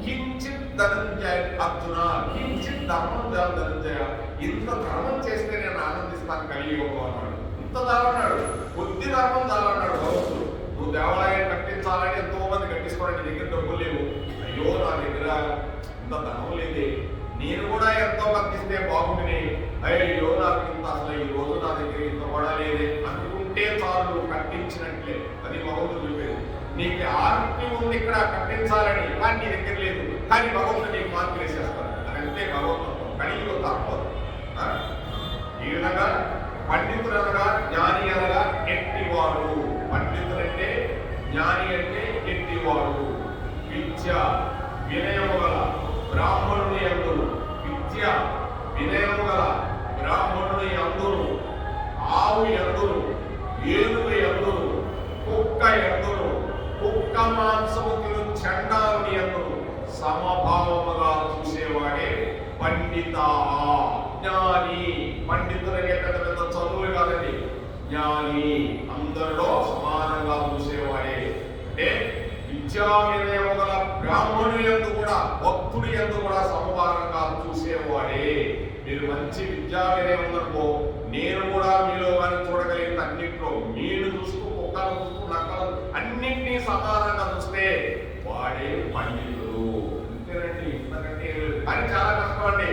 కించిత్ ధనంజయ అర్జున, కించిత్ ధర్మం చేయాలి ధనంజయ. ఇంత ధర్మం చేస్తే నేను ఆనందిస్తాను కలియుగంలో అన్నాడు. ఇంత చాలన్నాడు. కొద్ది ధర్మం చాలన్నాడు భగవంతుడు. నువ్వు దేవాలయం కట్టించాలని ఎంతో మంది కట్టించుకోవడానికి దగ్గర డబ్బులు లేవు. అయ్యో నా దగ్గర ఇంత ధనం లేదే, నేను కూడా ఎంతో కట్టిస్తే బాగుంటుంది. అయ్యో నాకు ఇంత అసలు ఈ రోజు నా దగ్గర ఇంత కూడా లేదే అనుకుంటే చాలు, నువ్వు కట్టించినట్లే. అది భగవంతుడు చెప్పేది. నీకు ఆర్తి ఉంది ఇక్కడ కట్టించాలని, కానీ నీ దగ్గర లేదు. కానీ భగవంతుడు నీకు మార్పులు వేసేస్తాడు. అదంతే భగవంతుడు కలియుగ ధర్మం. ఈ విధంగా పండితులనగా జ్ఞాని అనగా ఎట్టివాడు. పండితులంటే జ్ఞాని అంటే ఎట్టివాడు. విద్య వినయము గల బ్రాహ్మణుని అందును, విద్య వినయము గల బ్రాహ్మణుని అందును, ఆవు ఎందును, ఏనుగు ఎందును, కుక్క ఎందును, కుక్క మాంసము తిను చండాలుని ఎందును సమభావముగా చూసేవాడే పండిత. జ్ఞాని. పండితులకే పెద్ద పెద్ద చదువులు కాదండి. జ్ఞాని అందరిలో సమానంగా చూసేవాడే. అంటే విద్యా వినయము గల బ్రాహ్మణుని యందు కూడా, భక్తుడి యందు కూడా సమభావంగా చూసేవాడే. మీరు మంచి విద్యా వినయం ఉందనుకో, నేను కూడా మీలో కానీ చూడగలిగిన అన్నింటిలో మీరు చూస్తూ, కుక్కలు చూస్తూ, నక్కలు అన్నింటినీ సమానంగా చూస్తే వాడే పండితుడు. అంతేనండి. ఇంతకంటే కానీ చాలా కష్టం అండి,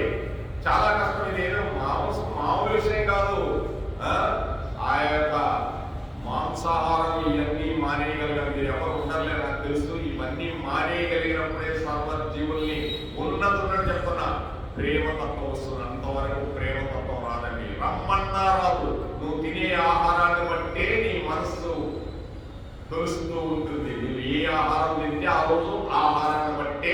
చాలా కష్టం. ఇది ఏదో మామూలు విషయం కాదు. ఆ యొక్క మాంసాహారం ఇవన్నీ మానేయగలిగారు మీరు ఎవరు ఉండలేరు నాకు తెలుసు. ఇవన్నీ మానేయగలిగినప్పుడే సర్వజీవుల్ని ఉన్నతున్నట్టు చెప్తున్నా ప్రేమతత్వం వస్తుంది. అంతవరకు ప్రేమతత్వం రాదండి. రమ్మన్నా రాదు. నువ్వు తినే ఆహారాన్ని బట్టే నీ మనస్సు తెలుస్తూ ఉంటుంది. నువ్వు ఏ ఆహారం తింటే ఆ రోజు ఆహారాన్ని బట్టే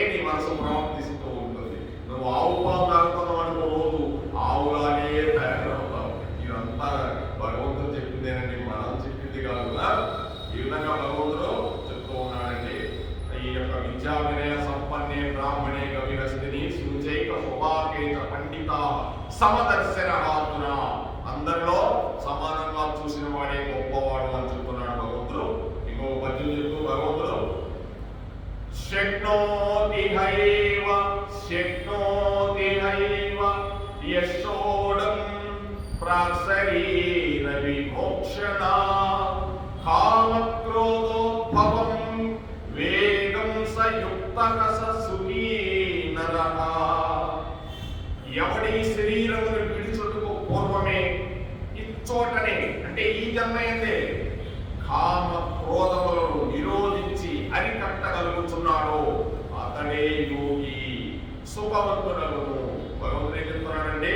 వినయ సంపన్నే బ్రాహ్మణే కవిహస్తిని సుచైక స్వభాకేత పండిత సమదర్శన హాతున. అందరిలో సమానంగా చూసిన వాడే గొప్పవాడు అని చెప్తున్నాడు భగవంతుడు. ఇంకో పద్యం చెప్తూ భగవంతుడు శక్నోతి హైవ యశోడం ప్రాశరీర విమోక్షణ కామక్రోధోద్భవం వేగం సయుక్తకస సుఖీ నరః. ఎవడి శరీరమును విడిచుటకు పూర్వమే ఇచ్చోటనే అంటే ఈ జన్మయందే కామ క్రోధములను నిరోధించి అరికట్టగలుగుతున్నాడో అతడే యోగి సుఖవంతుడను. భగవంతుడు ఏం చెప్తున్నాడంటే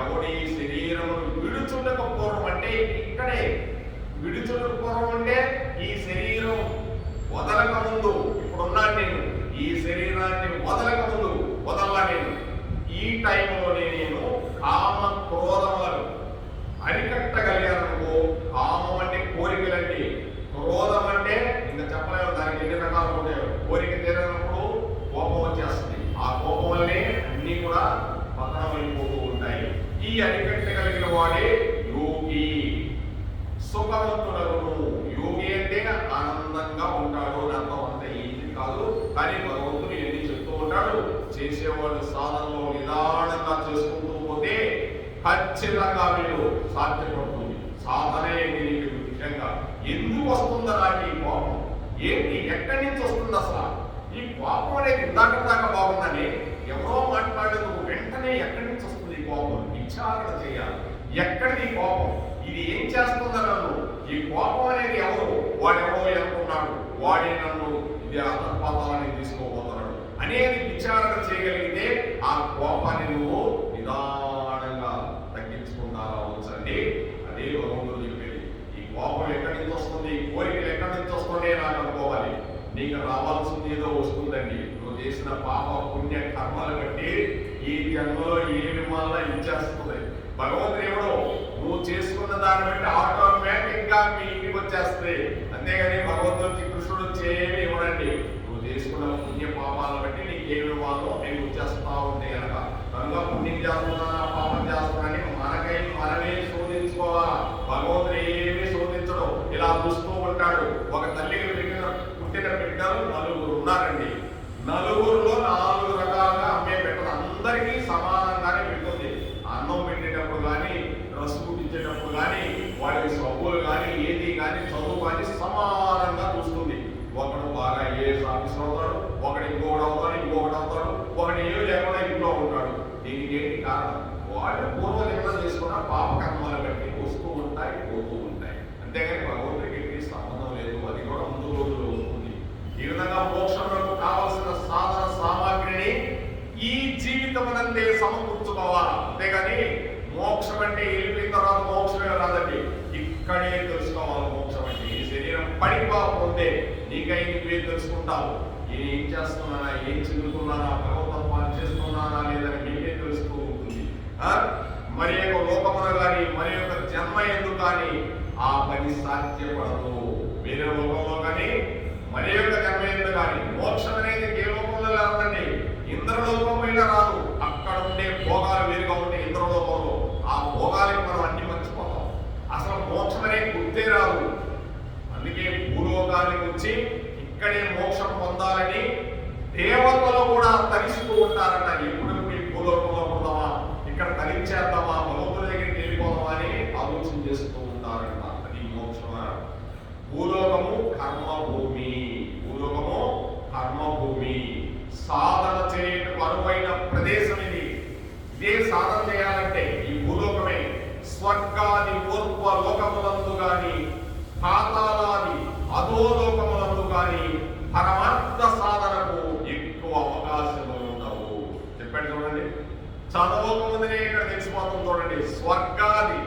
ఎవడి శరీరమును విడుచుటకు పూర్వం అంటే ఇక్కడే విడుచుటకు పూర్వం అంటే ఈ శరీరం వదలక ముందు, ఇప్పుడున్నాను నేను, ఈ శరీరాన్ని వదలక ముందు వదల్లా నేను, ఈ టైంలోనే నేను కామ క్రోధములను అరికట్టగలిగాను. కామం అంటే కోరికలండి, క్రోధం అంటే ఇంకా చెప్పలేము దానికి ఎన్ని రకాలు ఉంటాయో. కోరిక తీరనప్పుడు కోపం వచ్చేస్తుంది, ఆ కోపం వల్లనే అన్ని కూడా పతనం అయిపోతూ ఉంటాయి. ఈ అరికట్టగలిగిన వాడే యోగి సుఖవంతుడను. యోగి అంటే ఆనందంగా ఉంటాడు అర్థం. అంత ఈజీ కాదు, కానీ భగవంతుడు ఎన్ని చెప్తూ ఉంటాడు. చేసేవాళ్ళు సాధనలో నిదానంగా చేసుకుంటూ పోతే ఖచ్చితంగా మీరు సాధ్యపడుతుంది. సాధనే దీనికి ముఖ్యంగా. ఎందుకు వస్తుందా నాకు ఈ కోపం, ఏంటి, ఎక్కడి నుంచి వస్తుంది అసలు ఈ కోపం అనేది? ఇందాక బాగుందని ఎవరో మాట్లాడేందుకు వెంటనే ఎక్కడి నుంచి వస్తుంది ఈ కోపం విచారణ చేయాలి. ఎక్కడిది కోపం, ఇది ఏం చేస్తుందా నన్ను, ఈ కోపం అనేది ఎవరు, వాడెవరో అనుకున్నాడు, వాడే నన్ను ఇది అధపాతాలని తీసుకోబోతున్నాడు అనేది విచారణ చేయగలిగితే ఆ కోపాన్ని నువ్వు నిదానంగా తగ్గించుకుంటా రావచ్చండి. అదే భగవంతుడు చెప్పేది. ఈ కోపం ఎక్కడి నుంచి వస్తుంది, ఈ కోరికలు ఎక్కడి నుంచి వస్తుంది నాకు అనుకోవాలి. నీకు రావాల్సింది ఏదో వస్తుందండి. నువ్వు చేసిన పాప పుణ్య కర్మలు బట్టి ఈ జన్మలో ఏమి వల్ల ఇచ్చేస్తుంది భగవంతుడు. ఎవడో నువ్వు చేసుకున్న దాన్ని బట్టి ఆటోమేటిక్ గా మీ ఇంటికి వచ్చేస్తుంది. అంతేగాని భగవంతుడికి కృష్ణుడు చేయని ఇవ్వడండి. నువ్వు చేసుకున్న పుణ్య పాపాలను బట్టి నీకు ఏమి ఇవ్వాలో నేను వచ్చేస్తా ఉంటే కనుక. కనుక పుణ్యం చేస్తున్నా పాపం చేస్తున్నాని మనమే శోధించుకోవాలా. భగవంతుడు ఏమీ శోధించడం. ఇలా చూస్తూ ఉంటాడు. ఒక తల్లికి పుట్టిన బిడ్డలు 4 ఉన్నారండి. 4లో 4 రకాలుగా అమ్మే పెట్టదు. అందరికీ సమానంగానే పెడుతుంది. అన్నం పెట్టేటప్పుడు కానీ, డ్రెస్ కుట్టించేటప్పుడు కానీ, వాడి సబ్బులు కానీ, ఏది కానీ, చదువు కానీ సమానంగా చూస్తుంది. ఒకడు బాగా ఐఏఎస్ ఆఫీసర్ అవుతాడు, ఒకటి ఇంకొకటి అవుతాడు, ఒకటి ఏమి లేకుండా ఇంట్లో ఉంటాడు. దీనికి ఏంటి కారణం? వాళ్ళు పూర్వజన్మ చేసుకున్న పాపకర్మలు బట్టి వస్తూ ఉంటాయి, పోతూ ఉంటాయి. అంతేగాని భగవంతుడికి ఎట్టి సంబంధం లేదు. అది కూడా ముందు రోజుల్లో వస్తుంది. ఈ విధంగా మోక్షంలో కావలసిన సాధన సామాగ్రిని ఈ జీవితమునందే సమకూర్చుకోవాలి. అంతేగాని మోక్షం అంటే వెళ్ళిపోయిన తర్వాత మోక్షమే రాదండి. ఇక్కడే తెలుసుకోవాలి మోక్షం అంటే. ఈ శరీరం పడిపోతే నీకై నువ్వే తెలుసుకుంటావు. నేను ఏం చేస్తున్నానా, ఏం చదువుతున్నానా, భగవతం పని చేస్తున్నానా లేదని నీకే తెలుస్తూ ఉంటుంది. మరి యొక్క లోకమున కానీ మరి యొక్క జన్మ ఎందుకు కానీ ఆ పని సాధ్యపడదు. వేరే లోకంలో కానీ మరి యొక్క జన్మ ఎందుకు కానీ మోక్షం అనేది ఏ లోకంలో రాదండి. ఇంద్రలోకమైన రాదు. అక్కడ ఉండే భోగాలు వేరుగా ఉంటే ఇంద్రలోకంలో ఆ భోగాలకి మనం అన్ని మర్చిపోతాం. అసలు మోక్షం అనేది గుర్తే రాదు. అందుకే భూలోకానికి వచ్చి ఇక్కడే మోక్షం పొందాలని దేవతలు కూడా తరిస్తూ ఉంటారట. ఎప్పుడు ఈ భూలోకంలో ఉందామా, ఇక్కడ తరించేద్దామా, భగవంతుడి దగ్గరికి వెళ్ళిపోదామా అని ఆలోచన చేస్తూ ఉంటారట. అది మోక్షం. భూలోకము కర్మభూమి, భూలోకము కర్మభూమి. సాధన చేయటకు అనువైన ప్రదేశం ఇది. ఇదే సాధన చేయాలంటే ఈ భూలోకమే. స్వర్గాది ఊర్ధ్వ లోకములందు గాని, పాతాళాది అధోలోకములందు గాని పరమార్థ సాధనకు ఎక్కువ అవకాశములు ఉండవు. చెప్పండి చూడండి. చదవకముందునే ఇక్కడ తెలిసిపోతుంది చూడండి. స్వర్గాది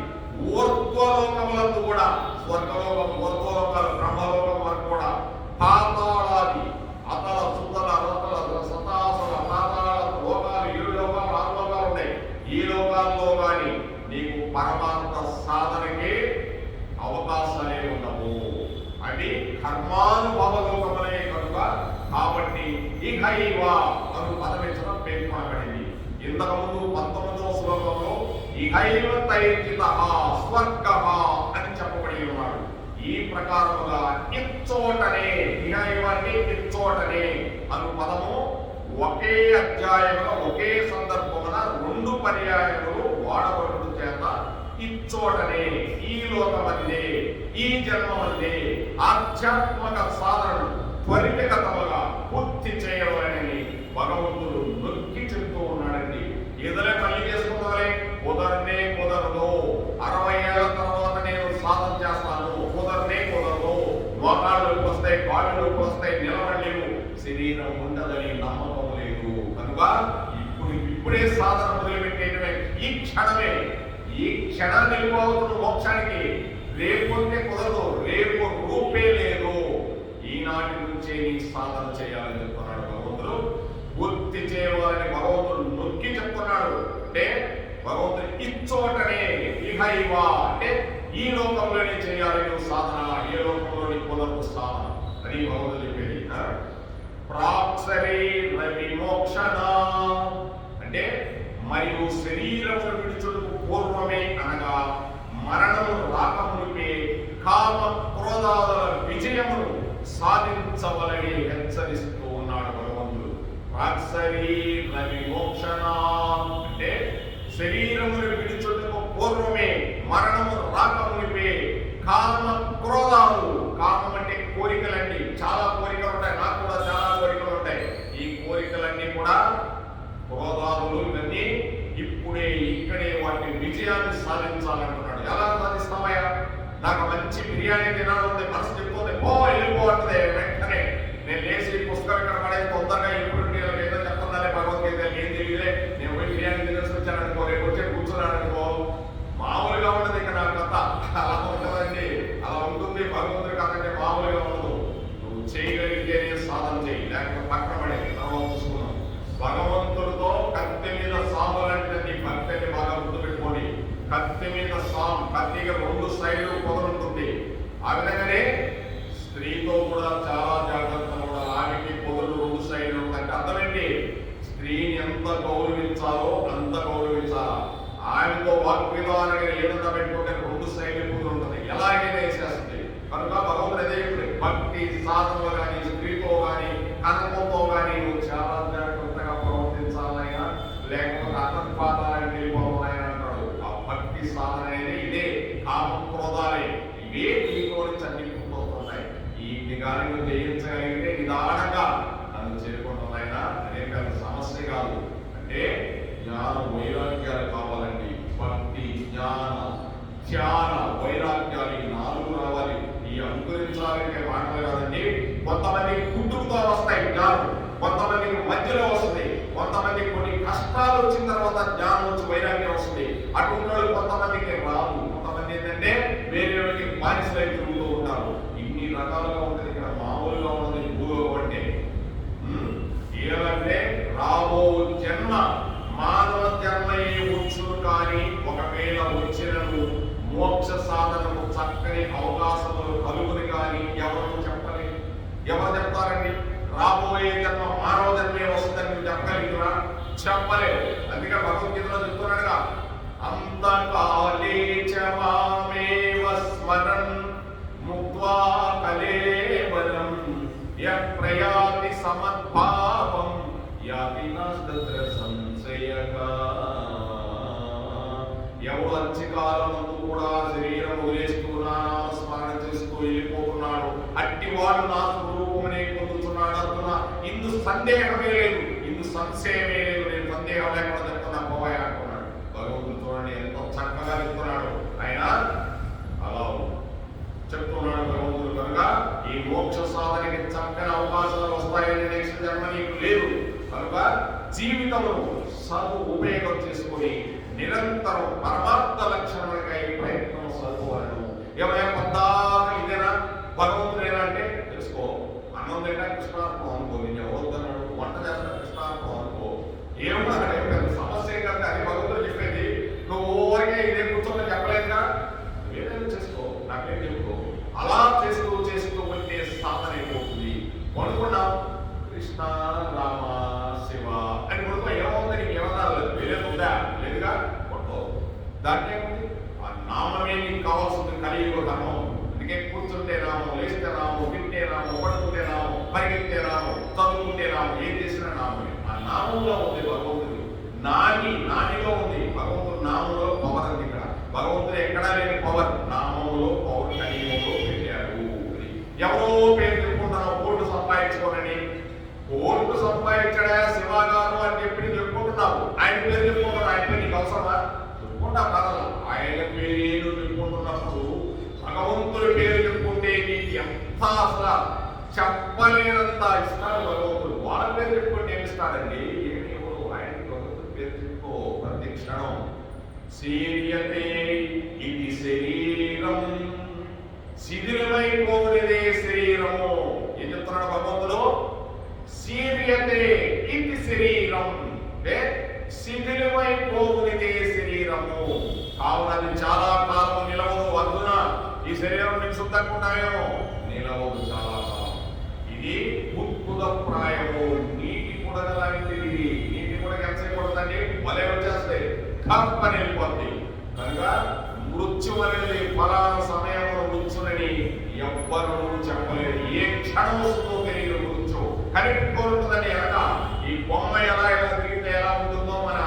ఊర్ధ్వలోకములందు కూడా, స్వర్గలోకం, ఊర్ధ్వలోకాలు, బ్రహ్మలోకం వరకు కూడా, పాతాళాది అతల సుతల రతల సతాసుల పాతాళ లోకాలు, 7 లోకాలు 6 లోకాలు ఉన్నాయి. ఈ లోకాల్లో కానీ నీకు పరమార్థ సాధనకి అవకాశాలే ఉండవు. అవి కర్మానుభవ లోకములే కనుక. కాబట్టి ఇహ ఇహైవ అను పదవించడం పేర్కొనబడింది. ఇంతకుముందు 19వ శ్లోకంలో ఇహైవ తైర్జిత స్వర్గః అని చెప్పబడి ఉన్నాడు. ఈ ప్రకారముగా ఇచ్చోటనే, ఇహైవ అంటే ఇచ్చోటనే అను పదము ఒకే అధ్యాయంలో ఒకే సందర్భమున 2 పర్యాయములు వాడబడుట చేత ఇచ్చోటనే, ఈ లోకమందే, ఈ జన్మమందే ఆధ్యాత్మిక సాధనను త్వరితగతముగా పూర్తి చేయవాలని భగవంతుడు నొక్కి చెప్తూ ఉన్నాడండి. ఏదైనా మళ్ళీ చేసుకున్నారే, కుదరనే కుదరదు, 60 ఏళ్ల తర్వాత నేను సాధన చేస్తాను, కుదరనే కుదరదు, మోకాళ్ళకి వస్తాయి, కాళ్ళకి వస్తాయి, నిలబడలేవు, శరీరం ఉండదని నమ్మకం లేదు కనుక ఇప్పుడే సాధన మొదలుపెట్టేయడమే, ఈ క్షణమే, ఈ క్షణాన్ని వెళ్ళిపోతున్న మోక్షానికి. రేపు అంటే కుదరదు, రేపు రూపే లేదు, ఈనాటి నుంచే నీ సాధన చేయాలని చెప్తున్నాడు భగవంతుడు. పూర్తి చేయవాలని భగవంతుడు నొక్కి చెప్తున్నాడు. అంటే భగవంతుడు ఇచ్చోటనే, ఇహైవ అంటే ఈ లోకంలోనే చేయాలి నువ్వు సాధన, ఏ లోకంలోని కుదరదు సాధన అని భగవంతుడు చెప్పేది. ప్రాక్శరీర విమోక్షణ అంటే మరియు శరీరమును విడుచుటకు పూర్వమే అనగా మరణము రాకమునిపే కామ క్రోధాల విజయమును సాధించవలని హెచ్చరిస్తూ ఉన్నాడు భగవంతుడు. ప్రాక్శరీర విమోక్షణ అంటే శరీరమును విడుచుటకు పూర్వమే మరణము రాకమునిపే కామ క్రోధాలు, కామం అంటే కోరికలండి, చాలా కోరికలు ఉంటాయి, నాకు కూడా చాలా కోరికలు ఉంటాయి. ఈ కోరికలన్నీ కూడా క్రోధాలు, ఇవన్నీ ఇప్పుడే ఇక్కడే వాటి విజయాన్ని సాధించాలంటున్నాడు. ఎలా సాధిస్తామయ్యా? నాకు మంచి బిర్యానీ తినాలంటే మనసు చెప్తుంది, పో వెళ్ళిపోతుంది వెంటనే. నేను లేచి పుస్తకం ఇక్కడ పడే తొందరగా ఎప్పుడు ఏదో చెప్తుందానే భగవద్గీత ఏం తెలియదే, నేను పోయి బిర్యానీ తినేసి వచ్చాననుకో, రేపు వచ్చి కూర్చున్నాననుకో, మామూలుగా ఉండదు ఇక నా కథ. అలా ఉంటుందండి, అలా ఉంటుంది భగవంతుడి కథ అంటే మామూలుగా ఉండదు. నువ్వు చేయగలిగితేనే సాధన చేయి, లేకపోతే పక్కన పడే తర్వాత చూసుకున్నాం. భగవంతుడితో కత్తి మీద సాము లాంటిది, నీ భక్తిని బాగా గుర్తుపెట్టుకోండి. కత్తి మీద సాము, కత్తిగా 2 సైడ్లు పొదలుంటుంది. ఆ విధంగానే స్త్రీతో కూడా చాలా జాగ్రత్తగా ఉండాలి. ఆమెకి పొదలు 2 సైడ్లు ఉంటాయి. అర్థమేంటి? స్త్రీని ఎంత గౌరవించాలో అంత గౌరవించాలా. ఆమెతో వాగ్విధానంగా ఏదన్నా పెట్టుకుంటే 2 సైడ్లు పొదలు ఉంటుంది, ఎలాగైనా వేసేస్తుంది. కనుక భగవంతుడు అదే భక్తి సాధనలో కానీ, స్త్రీతో కానీ, కనకంతో కానీ నువ్వు చాలా జాగ్రత్తగా ప్రవర్తించాలైనా, లేకపోతే అతపాతాలని వెళ్ళిపోవాలైనా అంటాడు. ఆ భక్తి సాధన అనేది ఇదే, కామ క్రోధాలే ఇవే నీతో నుంచి అన్ని పుట్టుకొస్తున్నాయి. ఈ నిగాలను జయించగలిగితే నిదానంగా నన్ను చేరుకుంటున్నాయినా అనేక సమస్య కాదు. అంటే జ్ఞాన వైరాగ్యాలు కావాలండి. భక్తి, జ్ఞాన, ధ్యాన, వైరాగ్యాలు ఈ 4 రావాలి. ఈ అంకురించాలంటే మాటలు కాదండి. కొంతమందికి పుట్టుకతో వస్తాయి జ్ఞానం, కొంతమందికి మధ్యలో వస్తుంది, కొంతమందికి కొన్ని కష్టాలు వచ్చిన తర్వాత జ్ఞానం వచ్చి వైరాగ్యం వస్తుంది. అటువంటి కొంతమందికి రాదు. కొంతమంది ఏంటంటే వేరే బానిసలై తిరుగుతూ ఉంటారు. ఇన్ని రకాలుగా ఉంటుంది. ఇక్కడ మామూలుగా ఉన్నది భూలోకం అంటే ఏమంటే రాబో జన్మ మానవ జన్మయే వచ్చును, కానీ ఒకవేళ వచ్చినను మోక్ష సాధనకు చక్కని అవకాశములు కలుగుని కానీ ఎవరు చెప్పలేదు. ఎవరు చెప్తారండి? రాబోయే జన్మ మానవ జన్మే వస్తుందని నువ్వు చెప్పగలిగినా? చెప్పలేదు. అందుకే భగవద్గీతలో చెప్తున్నాడుగా, అంతకాలే చ మామేవ స్మరన్ ముక్త్వా కలేవరం యత్రయాతి సమద్భావం యాతి నాస్తత్ర సంశయః. ఎవరు అంత్యకాలమందు కూడా శరీరం వదిలేస్తూ నామస్మరణ చేస్తూ వెళ్ళిపోతున్నాడు, అట్టివాడు నా స్వరూపమునే పొందుతున్నాడు అంటున్నా. ఇందు సందేహమే లేదు, ఇందు సంశయమే లేదు. నేను సందేహం లేకుండా చెప్తున్నా పోవాయ అంటున్నాడు భగవంతుడు. చూడండి ఎంతో చక్కగా చెప్తున్నాడు ఆయన. అలా చెప్తున్నాడు భగవంతుడు. కనుక ఈ మోక్ష సాధనకి చక్కని అవకాశాలు వస్తాయని నెక్స్ట్ జన్మ నీకు లేదు. కనుక జీవితంలో ఉపయోగం చేసుకొని నిరంతరం పరమార్థ లక్షణాలకై ప్రయత్నం చదువుకోవాలను. ఏమైనా కొద్దాక ఇదేనా భగవంతుడేనా అంటే తెలుసుకో. అన్నం తింటా కృష్ణార్పం అనుకో, నేను ఎవరుతున్నాడు, వంట చేస్తా కృష్ణార్పం అనుకో. ఏమన్నాడే సమస్య కంటే అది భగవంతుడు చెప్పేది. నువ్వు ఊరికే ఇదే కూర్చొని చెప్పలేదుగా, ఏదైనా చేసుకో, నాకేం చెప్పుకో. అలా చేస్తూ చేస్తూ ఉంటే సాధన అయిపోతుంది. అనుకున్నాం కృష్ణ రామ దాంట్లో ఏముంది? ఆ నామమే నీకు కావాల్సింది. కలియుగ ధర్మం. అందుకే కూర్చుంటే నామం, లేస్తే నామం, తింటే నామం, పడుకుంటే నామం, పరిగెత్తే నామం, చదువుకుంటే నామం, ఏం చేసినా నామమే. ఆ నామంలో ఉంది భగవంతుడు. నానిలో ఉంది భగవంతుడు. నామంలో పవర్ ఉంది. ఇక్కడ భగవంతుడు ఎక్కడా లేని పవర్ నామంలో పవర్ కలియుగంలో పెట్టాడు. ఎవరో పేరు చెప్పుకుంటున్నావు, కోర్టు సంపాదించుకోనని. కోర్టు సంపాదించడా శివగారు అని చెప్పి చెప్పుకుంటున్నావు. ఆయన పేరు చెప్పుకుంటున్నావు. ఆయన పేరు నీకు అవసరమా? చెప్పుకుంటా కదా. ఆయన పేరు చెప్పుకుంటున్నప్పుడు భగవంతుడి పేరు చెప్పుకుంటే నీకు ఎంత అసలు చెప్పలేనంత ఇస్తాడు భగవంతుడు. వాళ్ళ పేరు చెప్పుకుంటే ఏమి ఇస్తాడండి? ఏమి ఎవరు? ఆయన భగవంతుడి పేరు చెప్పుకో ప్రతి క్షణం. శీర్యతే ఇది శరీరం, శిథిలమైపోనిదే శరీరము. ఏం చెప్తున్నాడు భగవంతుడు? శీర్యతే ఇది శరీరం, అంటే శిథిలమైపోనిదే శరీరము. కావున అది చాలా కాలం నిలవదు. అందున ఈ శరీరం నీకు శుద్ధంగా నిలవదు చాలా కాలం. ఇది ఉద్భుతప్రాయము, నీటి బుడగ లాంటిది. నీటి బుడగ ఎంతసేపు పడుతుందండి? వలె వచ్చేస్తే కప్పని వెళ్ళిపోద్ది. కనుక మృత్యు అనేది ఫలానా సమయంలో మృత్యునని ఎవ్వరూ చెప్పలేరు. ఏ క్షణం వస్తుందో తెలియదు మృత్యు. కనిపించుకోరుంటుందని ఎనక ఈ బొమ్మ ఎలా తిరిగితే ఎలా ఉంటుందో మన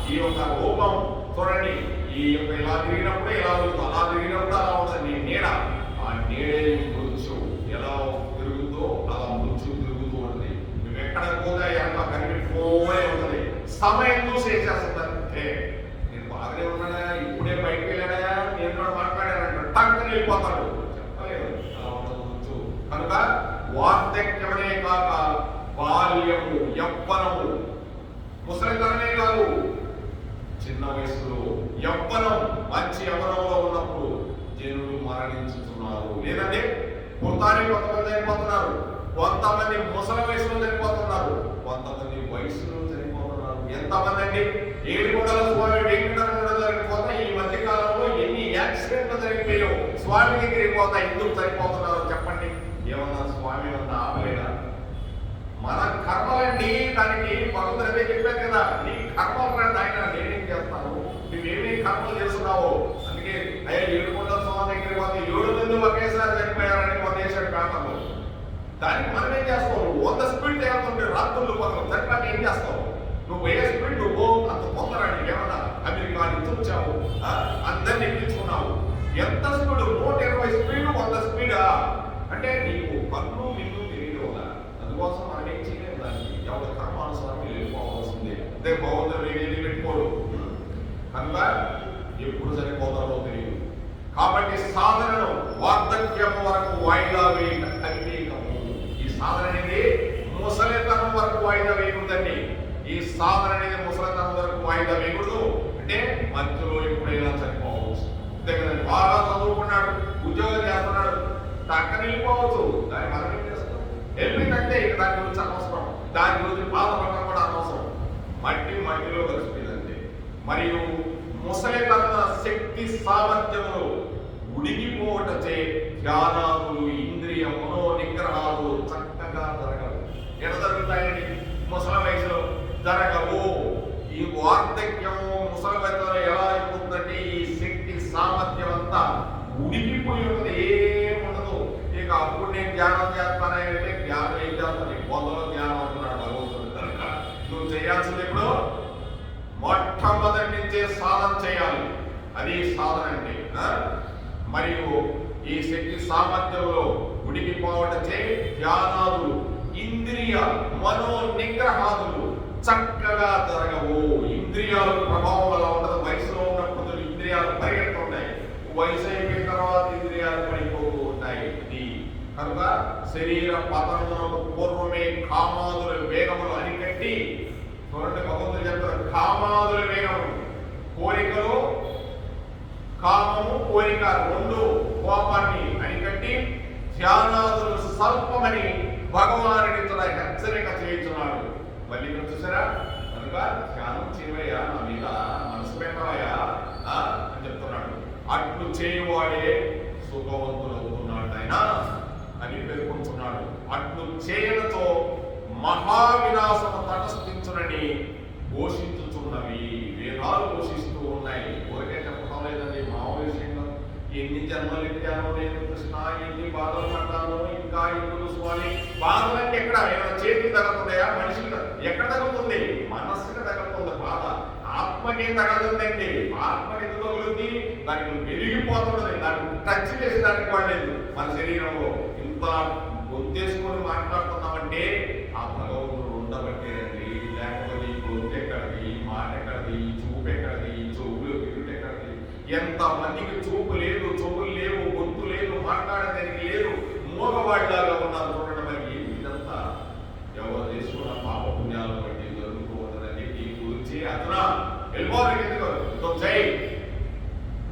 ఈ యొక్క రూపం చూడండి. ఈ యొక్క ఇలా తిరిగినప్పుడు ఎలా ఉంటుందో, అలా తిరిగినప్పుడు అలా ఉంటుంది నీడ. ఆ నీడే మృత్యు. ఎలా తిరుగుతుందో అలా మృత్యు తిరుగుతూ ఉంటుంది. నువ్వు ఎక్కడ పోతే ఎంత కనిపించుకోనే ఉంటుంది. సమయం చూసి చేసేస్తుందంటే నేను బాగానే ఉన్నాడా, ఇప్పుడే బయటకు వెళ్ళాడా, నేను కూడా మాట్లాడానంట టక్కని వెళ్ళిపోతాడు. చెప్పలేదు. అలా ఉంటుంది మృత్యు. కనుక వార్ధక్యమనే కాక బాల్యము, యవ్వనము, ముసలితనమే కాదు, చిన్న వయసులో యవ్వనం, మంచి యవ్వనంలో ఉన్నప్పుడు జనులు మరణించుతున్నారు. లేదంటే పుట్టానికి కొంతమంది చనిపోతున్నారు, కొంతమంది ముసలి వయసులో చనిపోతున్నారు, కొంతమంది వయసులో చనిపోతున్నారు. ఎంతమంది అండి? ఏడుకొండల స్వామి వెంకటరమణ జరిగిపోతా ఈ మధ్య కాలంలో ఎన్ని యాక్సిడెంట్లు జరిగిపోయావు. స్వామి దగ్గరికి పోతా ఎందుకు చనిపోతున్నారు చెప్పండి? ఏమన్నా స్వామి ఏమన్నా ఆపలేదా? మన కర్మలండి. దానికి భగవంతుడే చెప్పారు కదా, నీ కర్మలు రండి ఆయన, నేనేం చేస్తాను, నువ్వేమేమి కర్మలు చేస్తున్నావు. అందుకే అయ్యా ఏడుకొండల స్వామి దగ్గరికి పోతే 7 మంది ఒకేసారి చనిపోయారని పొందేశాడు పేపర్లో. దానికి మనం ఏం చేస్తావు? 100 స్పీడ్ తేలుతుంటే రాత్రులు పగలు చనిపోతే ఏం చేస్తావు? నువ్వు ఏ స్పీడ్ నువ్వు అంత తొందరని ఏమన్నా అమెరికా నుంచి వచ్చావు, అందరిని ఎక్కించుకున్నావు. ఎంత స్పీడ్? 120 స్పీడ్, 100 స్పీడా అంటే నీకు పన్ను మిన్ను తెలియదు. అందుకోసం మనం ఏం చేయలేదు. దానికి ఎవరి కర్మానుసారం వెళ్ళిపోవాల్సిందే. అదే భగవంతుడు ఏది పెట్టుకోడు. కనుక ఎప్పుడు చనిపోతారో తెలియదు. కాబట్టి సాధనను వార్ధక్యం వరకు వాయిదా వేయక అవివేకము. ఈ సాధన అనేది ముసలితనం వరకు వాయిదా వేయకూడదండి. ఈ సాధన అనేది ముసలితనం వరకు వాయిదా వేయకూడదు. అంటే మధ్యలో ఎప్పుడైనా చనిపోవచ్చు. అంతే కదండి. బాగా చదువుకున్నాడు, ఉద్యోగం చేస్తున్నాడు, టక్కన వెళ్ళిపోవచ్చు. దాన్ని మనం ఏం చేస్తాం? వెళ్ళిందంటే ఇక దాని గురించి అనవసరం, దాని గురించి బాధపడడం కూడా అనవసరం. మట్టిలో కలిసిపోయిందంటే. మరియు ముసలితన శక్తి సామర్థ్యములు ఉడిగిపోవటచే ధ్యానాదులు, ఇంద్రియ మనో నిగ్రహాలు చక్కగా జరగవు. ఎక్కడ జరుగుతాయండి? ముసలి వయసులో జరగవు. ఈ వార్ధక్యము ముసలి వయసులో ఎలా అయిపోతుందంటే ఈ శక్తి సామర్థ్యం అంతా ఉడికిపోయి ఉంటుంది, ఏముండదు. ఇక అప్పుడు నేను ధ్యానం చేస్తానంటే ధ్యానం ఏం చేస్తాను? పొందలో ధ్యానం అంటున్నాడు భగవంతుడు. కనుక నువ్వు చేయాల్సింది ఇప్పుడు మొట్టమొదటి నుంచే సాధన చేయాలి. అది సాధన అంటే. మరియు ఈ శక్తి సామర్థ్యంలో ఉడికిపోవటచే ధ్యానాదులు, ఇంద్రియ మనో నిగ్రహాదులు చక్కగా జరగవు. ఇంద్రియాల ప్రభావం వల్ల ఉండదు. వయసులో ఉన్నప్పుడు ఇంద్రియాలు పరిగెడుతున్నాయి, వయసు అయిపోయిన తర్వాత ఇంద్రియాలు పడిపోతూ ఉంటాయి. కనుక శరీర పతనమునకు పూర్వమే కామాదుల వేగములు అరికట్టి, చూడండి భగవంతుడు చెప్తారు, కామాదుల వేగము, కోరికలు, కామము కోరిక రెండు కోపాన్ని అరికట్టి ధ్యానాదులు స్వల్పమని భగవానుడి హెచ్చరిక చేయించున్నాడు. మళ్ళీ ఇక్కడ చూసారా? కనుక ధ్యానం చేయవయ్యా, నా మీద మనసు పెట్టవయ్యా అని చెప్తున్నాడు. అట్లు చేయువాడే సుఖవంతులవుతున్నాడు ఆయన అని పేర్కొంటున్నాడు. అట్లు చేయడంతో మహావినాశము తటస్థించునని ఘోషించుచున్నవి వేదాలు ఘోషిస్తూ ఉన్నాయి. ఊరికే చెప్పడం ఎత్తాను, నేను కృష్ణ ఎన్ని బాధలు పడ్డాను, ఇంకా ఎందుకు స్వామి. బాధలంటే ఎక్కడ ఏమైనా చేతికి తగ్గుతున్నాయా? మనిషికి ఎక్కడ తగ్గుతుంది? మనస్సుకి తగ్గుతుంది బాధ. ఆత్మకి తగలుతుందండి. ఆత్మకి ఎందుకు తగులుతుంది? దానికి వెలిగిపోతున్నది. దాన్ని టచ్ చేసేదానికి పడలేదు. మన శరీరంలో ఇంత గొంతేసుకొని మాట్లాడుతున్నామంటే ఆ భగవంతుడు ఉండబట్టేదండి. లేకపోతే ఈ గొంతు ఎక్కడిది, ఈ మాట ఎక్కడిది, ఈ చూపు ఎక్కడిది, ఈ చెవులు విరుడు ఎక్కడిది. ఎంత మందికి చూపు లేదు, చెవులు లేవు, గొంతు లేదు, మాట్లాడేదానికి లేదు, మూగవాడిలాగా ఉన్నారు. చూడడం మరి ఇదంతా ఎవరు చేసుకున్న పాప పుణ్యాలు బట్టి జరుగుతూ ఉన్నదని దీని గురించి అతను వెళ్ళిపోవాలి. ఎందుకు చేయి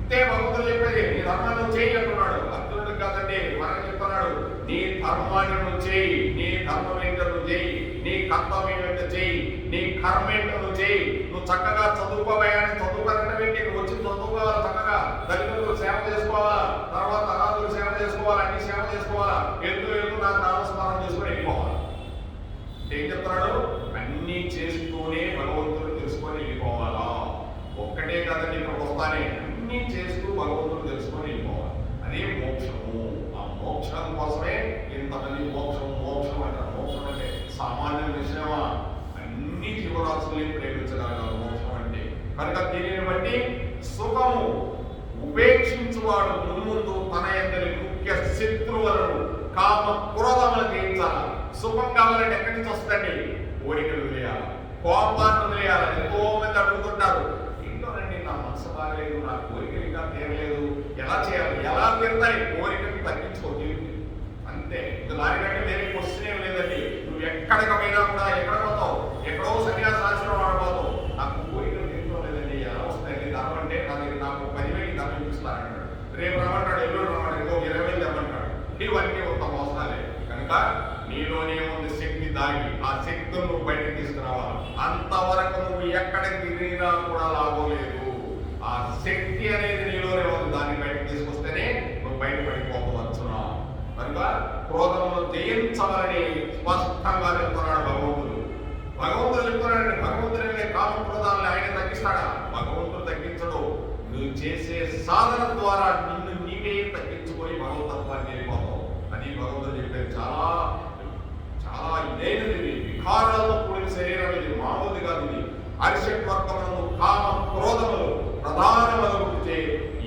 అంతే భగవంతుడు చెప్పేది. నీ ధర్మాన్ని చేయి అంటున్నాడు. అర్జునుడు కాదండి, మనకు చెప్తున్నాడు. నీ ధర్మాన్ని నువ్వు చేయి, నీ ధర్మం ఏంటో నువ్వు చేయి, నీ కర్తవ్యం ఏంటో చేయి, నీ కర్మ ఏంటో నువ్వు చేయి. నువ్వు చక్కగా చదువుకోవని చదువుకోవాలంటే ఏంటి? నువ్వు వచ్చి చదువుకోవాలి, చక్కగా దళితులకు సేవ చేసుకోవాలా, తర్వాత అనాథులకు సేవ చేసుకోవాలా, అన్ని సేవ చేసుకోవాలా, వెళ్తూ నాకు నామస్మరణ చేసుకుని వెళ్ళిపోవాలి. ఏం చెప్తున్నాడు? అన్నీ చేస్తూనే భగవంతుడు తెలుసుకొని వెళ్ళిపోవాలా. ఒక్కటే కదండి ఇక్కడ వస్తానే, అన్నీ చేస్తూ భగవంతుడు తెలుసుకొని వెళ్ళిపోవాలి. అదే మోక్షము. ఆ మోక్షం కోసమే ఇంతమంది మోక్షం మోక్షం అంటారు. మోక్షం అంటే సామాన్య విషయమా? అన్ని జీవరాశుల్ని ప్రేమించగలగాలి మోక్షం అంటే. కనుక దీనిని బట్టి సుఖము ఉపేక్షించువాడు ముందు తన ఎందరి ముఖ్య శత్రువులను కామ క్రోధములు జయించాలి. సుఖం కావాలంటే ఎక్కడి నుంచి వస్తుందండి? కోరికలు వదిలేయాలి, కోపాన్ని వదిలేయాలి. ఎంతో మంది అడుగుతుంటారు, ఇంట్లోనండి నా మనసు బాగలేదు, నా కోరికలు ఇంకా తీరలేదు, ఎలా చేయాలి? ఎలా తీరుతాయి? కోరికలు తగ్గించుకోవాలి అంతే. దానికంటే వేరే క్వశ్చన్ ఏం లేదండి. నువ్వు ఎక్కడికి పోయినా కూడా ఎక్కడ పోతావు? ఎక్కడో సన్యాసాశ్రమం ఆడబోతావు. నాకు కోరికలు తీసుకోలేదండి, ఎలా వస్తాయండి? ధర్మం అంటే నాకు 10,000 ధర్మం ఇస్తానంటాడు. రేపు రమ్మంటాడు, ఎల్లుడు రమ్మంటాడు, ఇంకో 20,000 తెమ్మంటాడు. ఇవన్నీ ఒక మోసాలే. కనుక నీలోనే ఉంది శక్తి దాగి. ఆ శక్తిని నువ్వు బయటకు తీసుకురావాలి. అంతవరకు నువ్వు ఎక్కడికి తిరిగినా కూడా లాభం లేదు. ఆ శక్తి అనేది నీలోనే ఉంది. దాన్ని బయటకు తీసుకొస్తేనే నువ్వు బయటపడిపోవచ్చునా. కనుక క్రోధమును జయించాలని స్పష్టంగా చెప్తున్నాడు భగవంతుడు. భగవంతుడు చెప్తున్నాడండి. భగవంతుడే కామ క్రోధాలను ఆయన తగ్గిస్తాడా? భగవంతుడు తగ్గించడు. నువ్వు చేసే సాధన ద్వారా నిన్ను నీవే తగ్గించుకొని భగవతత్వాన్ని వెళ్ళిపోతావు. అది భగవంతుడు చెప్పేది. చాలా చాలా ఇదైనది. వికారాలతో కూడిన శరీరం ఇది, మామూలుది కాదు ఇది. అరిషట్వర్గములను కామ క్రోధములు ప్రధానమగుటే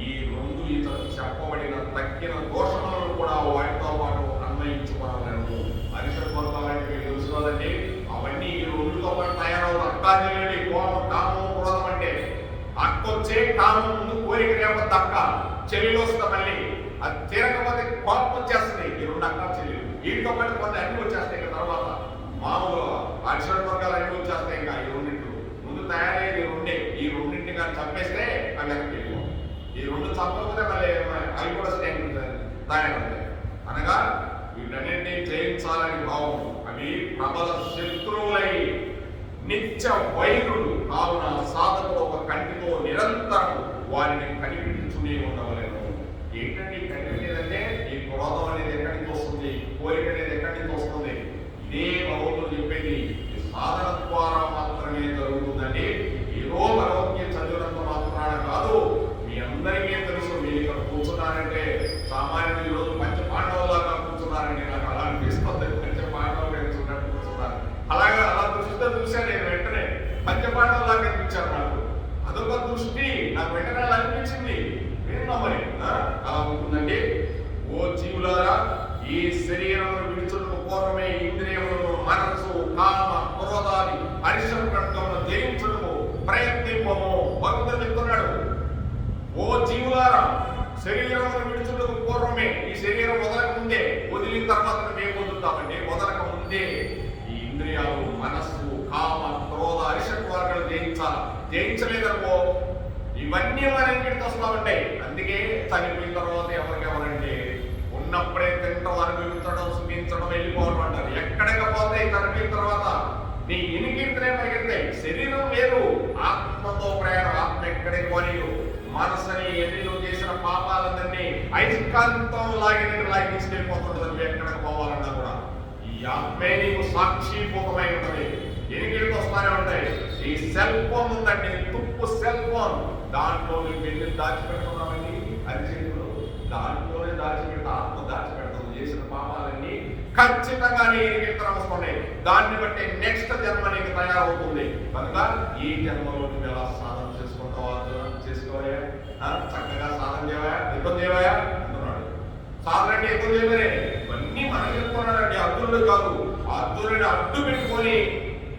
ఈ రెండు ఇతరులు చెప్పబడిన తక్కిన దోషములను కూడా వాటితో పాటు అన్వయించుకోవాలను. అరిషట్వర్గాలంటే మీకు తెలుసు కదండి, అవన్నీ ఈ రెండుతో పాటు తయారవుతాయి. అక్కాజలండి కామం క్రోధం అంటే అక్కొచ్చే కామం ముందు కోరిక రేపొద్దు అక్క చెల్లిలో వస్తుంది. మళ్ళీ అది తీరకపోతే కోపం వచ్చేస్తుంది. ఈ రెండు అక్క చెల్లెలు వీటితో పాటు కొంత అన్ని వచ్చేస్తాయి. ఇంకా తర్వాత మామూలు అరిషడ్ వర్గాలు అన్ని వచ్చేస్తాయి. ఇంకా ఈ రెండింటి ముందు తయారయ్యేది రెండే. ఈ రెండింటిని కానీ చంపేస్తే అవి వెనక్కి వెళ్ళిపోవాలి. ఈ రెండు చంపకపోతే మళ్ళీ అవి కూడా తయారవుతాయి. అనగా వీటన్నింటినీ జయించాలని భావం. అవి ప్రబల శత్రువులై నిత్య వైరుడు కావున సాధకుడు ఒక కంటితో నిరంతరం వారిని కనిపించుకునే ఉండవలేను. ఏంటంటే కనిపించేదంటే ఈ క్రోధం అనేది ఎక్కడి నుంచి వస్తుంది, కోరిక అనేది ఎక్కడి నుంచి వస్తుంది? ఇదే భగవంతుడు చెప్పేది. ఈ సాధన ద్వారా మాత్రమే జరుగుతుందండి. ఏదో భగవద్గీత చదివినంత మాత్రాన కాదు. మీ అందరికీ తెలుసు. మీరు ఇక్కడ కూర్చున్నారంటే సామాన్యులు ఈరోజు పంచ పాండవులాగా కూర్చున్నారండి. నాకు అలా అనిపిస్తుంది. పంచ పాండవులు కూర్చున్నట్టు కూర్చున్నారు. అలా దృష్టితో చూశాను నేను. వెంటనే పంచపాండవులాగా అనిపించారు నాకు. అదొక దృష్టి నాకు వెంటనే అలా అనిపించింది. ఏంటో మరి అలా ఉంటుందండి. ఓ జీవులారా, ఈ శరీరమును విడుచుటకు పూర్వమే ఇంద్రియములను మనస్సు కామ క్రోధాది అరిషట్వర్గమును జయించుటకు ప్రయత్నింపము. భగవంతుడు చెప్తున్నాడు, ఓ జీవులారా, శరీరమును విడుచుటకు పూర్వమే, ఈ శరీరం వదలక ముందే, వదిలిన తర్వాత మేము పొందుతామండి. వదలక ముందే ఈ ఇంద్రియాలు మనస్సు కామ క్రోధ అరిషట్వర్గాలు జయించాలి. జయించలేదనుకో ఇవన్నీ మన ఇంటికి వస్తూ ఉంటాయి. అందుకే చనిపోయిన తర్వాత ఎవరికెవరంటే ఉన్నప్పుడే తింటాం, అనుభవించడం, సుఖించడం, వెళ్ళిపోవడం అంటారు. ఎక్కడికి పోతాయి చనిపోయిన తర్వాత? నీ ఇనికింతనే పరిగెత్తాయి. శరీరం వేరు, ఆత్మతో ప్రయాణం. ఆత్మ ఎక్కడికి పోనీయు. మనసుని ఎన్నిలో చేసిన పాపాలందరినీ ఐకాంతం లాగి తీసుకెళ్ళిపోతుంటుంది. నువ్వు ఎక్కడికి పోవాలన్నా కూడా ఈ ఆత్మే నీకు సాక్షిభూతమై ఉంటుంది. ఎనికిడికి వస్తానే ఉంటాయి. ఈ సెల్ ఫోన్ ఉందండి, తుప్పు సెల్ ఫోన్. దాంట్లో నువ్వు వెళ్ళి దాచిపెట్టుకున్నామండి అరిచేతులు. దాంట్లో దాచిపెడితే ఆత్మ దాచిపెడతాం. చేసిన పాపాలన్నీ ఖచ్చితంగా నీకు వస్తున్నాయి. దాన్ని బట్టి నెక్స్ట్ జన్మ నీకు తయారవుతుంది. కనుక ఈ జన్మలో నువ్వు ఎలా సాధన చేసుకుంటావు? చేసుకోవా, చక్కగా సాధన చేయవా, యుద్ధం చేయవా అంటున్నాడు. సాధన అంటే యుద్ధం చేయమనే ఇవన్నీ మనం చెప్తున్నాడండి, అర్జునుడు కాదు. అర్జునుడిని అడ్డు పెట్టుకొని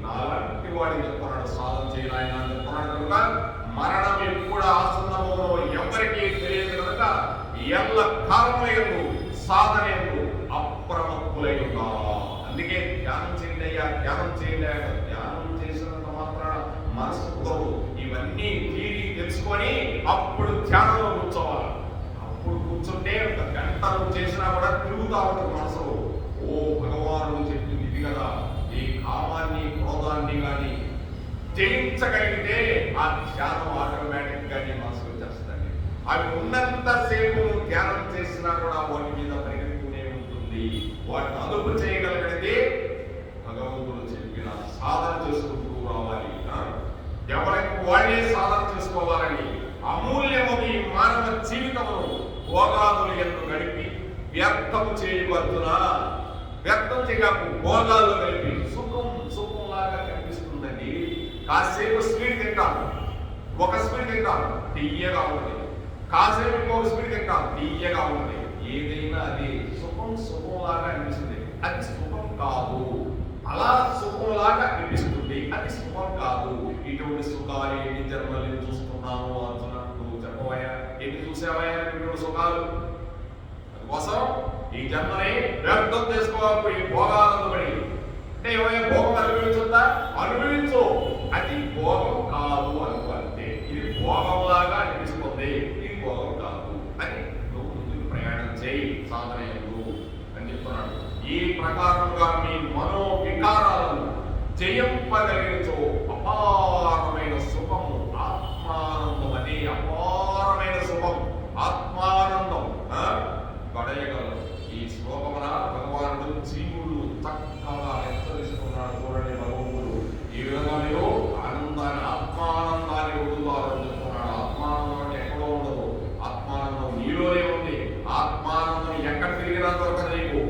నాలాంటి వాడిని చెప్తున్నాడు సాధన చేయాలని అని చెప్తున్నాడు. కనుక మరణం ఎప్పుడు ఆసన్నమో ఎవరికి తెలియదు. కనుక ఎల్ల కాలమయందు సాధన అప్రమత్తులై ఉండాలా. అందుకే ధ్యానం చేయండి అయ్యా, ధ్యానం చేయండి అయ్యా. ధ్యానం చేసినంత మాత్రాన మనసుతో ఇవన్నీ తీరి తెలుసుకొని అప్పుడు ధ్యానంలో కూర్చోవాలి. అప్పుడు కూర్చుంటే ఒక గంట చేసినా కూడా తిరుగుతా ఉంటుంది మనసు. ఓ భగవానుడు చెప్పింది ఇది కదా, ఈ కామాన్ని క్రోధాన్ని కానీ జయించగలిగితే ఆ ధ్యానం ఆటోమేటిక్ గా నీ మనసుకు వచ్చేస్తుంది. అవి ఉన్నంతసేపు ధ్యానం చేసినా కూడా వాటి మీద పరిగెత్తుతూనే ఉంటుంది. వాటిని అదుపు చేయగలిగితే భగవంతుడు చెప్పిన సాధన చేసుకుంటూ రావాలి. ఎవరికి వాళ్ళే సాధన చేసుకోవాలని అమూల్యము ఈ మానవ జీవితమును భోగాదులు ఎందు గడిపి వ్యర్థము చేయవద్దునా. వ్యర్థం చేయకు, భోగాలు కలిపి సుఖం సుఖంలాగా కనిపిస్తుందండి. కాసేపు స్వీట్ తింటాం, ఒక స్వీట్ తింటాం తీయగా ఉంటుంది. కాసేపు ఇంకొక స్వీట్ తింటాం తీయగా ఉంటుంది. ఏదైనా అది సుఖం సుఖంలాగా అనిపిస్తుంది, అది సుఖం కాదు. అలా సుఖంలాగా అనిపిస్తుంది, అది సుఖం కాదు. ఇటువంటి సుఖాలు ఎన్ని జన్మలు చూస్తున్నాము అంటున్నట్టు చెప్పవయ్యా. ఎన్ని చూసావయ్యా ఇటువంటి సుఖాలు? అందుకోసం ఈ జన్మని వ్యర్థం చేసుకోవాలి. ఈ భోగాలను పడి అంటే ఏమయ్యా భోగం అనుభవించుందా? అనుభవించు, అది భోగం కాదు అనుకుంటే ఇది భోగంలాగా అనిపిస్తుంది, ఇది భోగం కాదు అని నువ్వు ముందుకు ప్రయాణం చేయి సాధన అని చెప్తున్నాడు. ఈ ప్రకారంగా మీ మనో వికారాలను జయింపగలిగించు అపారమైన సుఖము ఆత్మానందం. అది అపారమైన సుఖం ఆత్మానందం పడయగలరు. ఈ శ్లోకమున భగవానుడు జీవుడు చక్కగా హెచ్చరిస్తున్నాడు. చూడండి భగవంతుడు ఈ విధంగా మీరు ఆనందాన్ని ఆత్మానందాన్ని పొందుతారని చెప్తున్నాడు. ఆత్మానందం అంటే ఎక్కడో ఉండదు, ఆత్మానందం నీలోనే ఉంది. ఆత్మానందం ఎక్కడ తిరిగినా దొరకదు నీకు.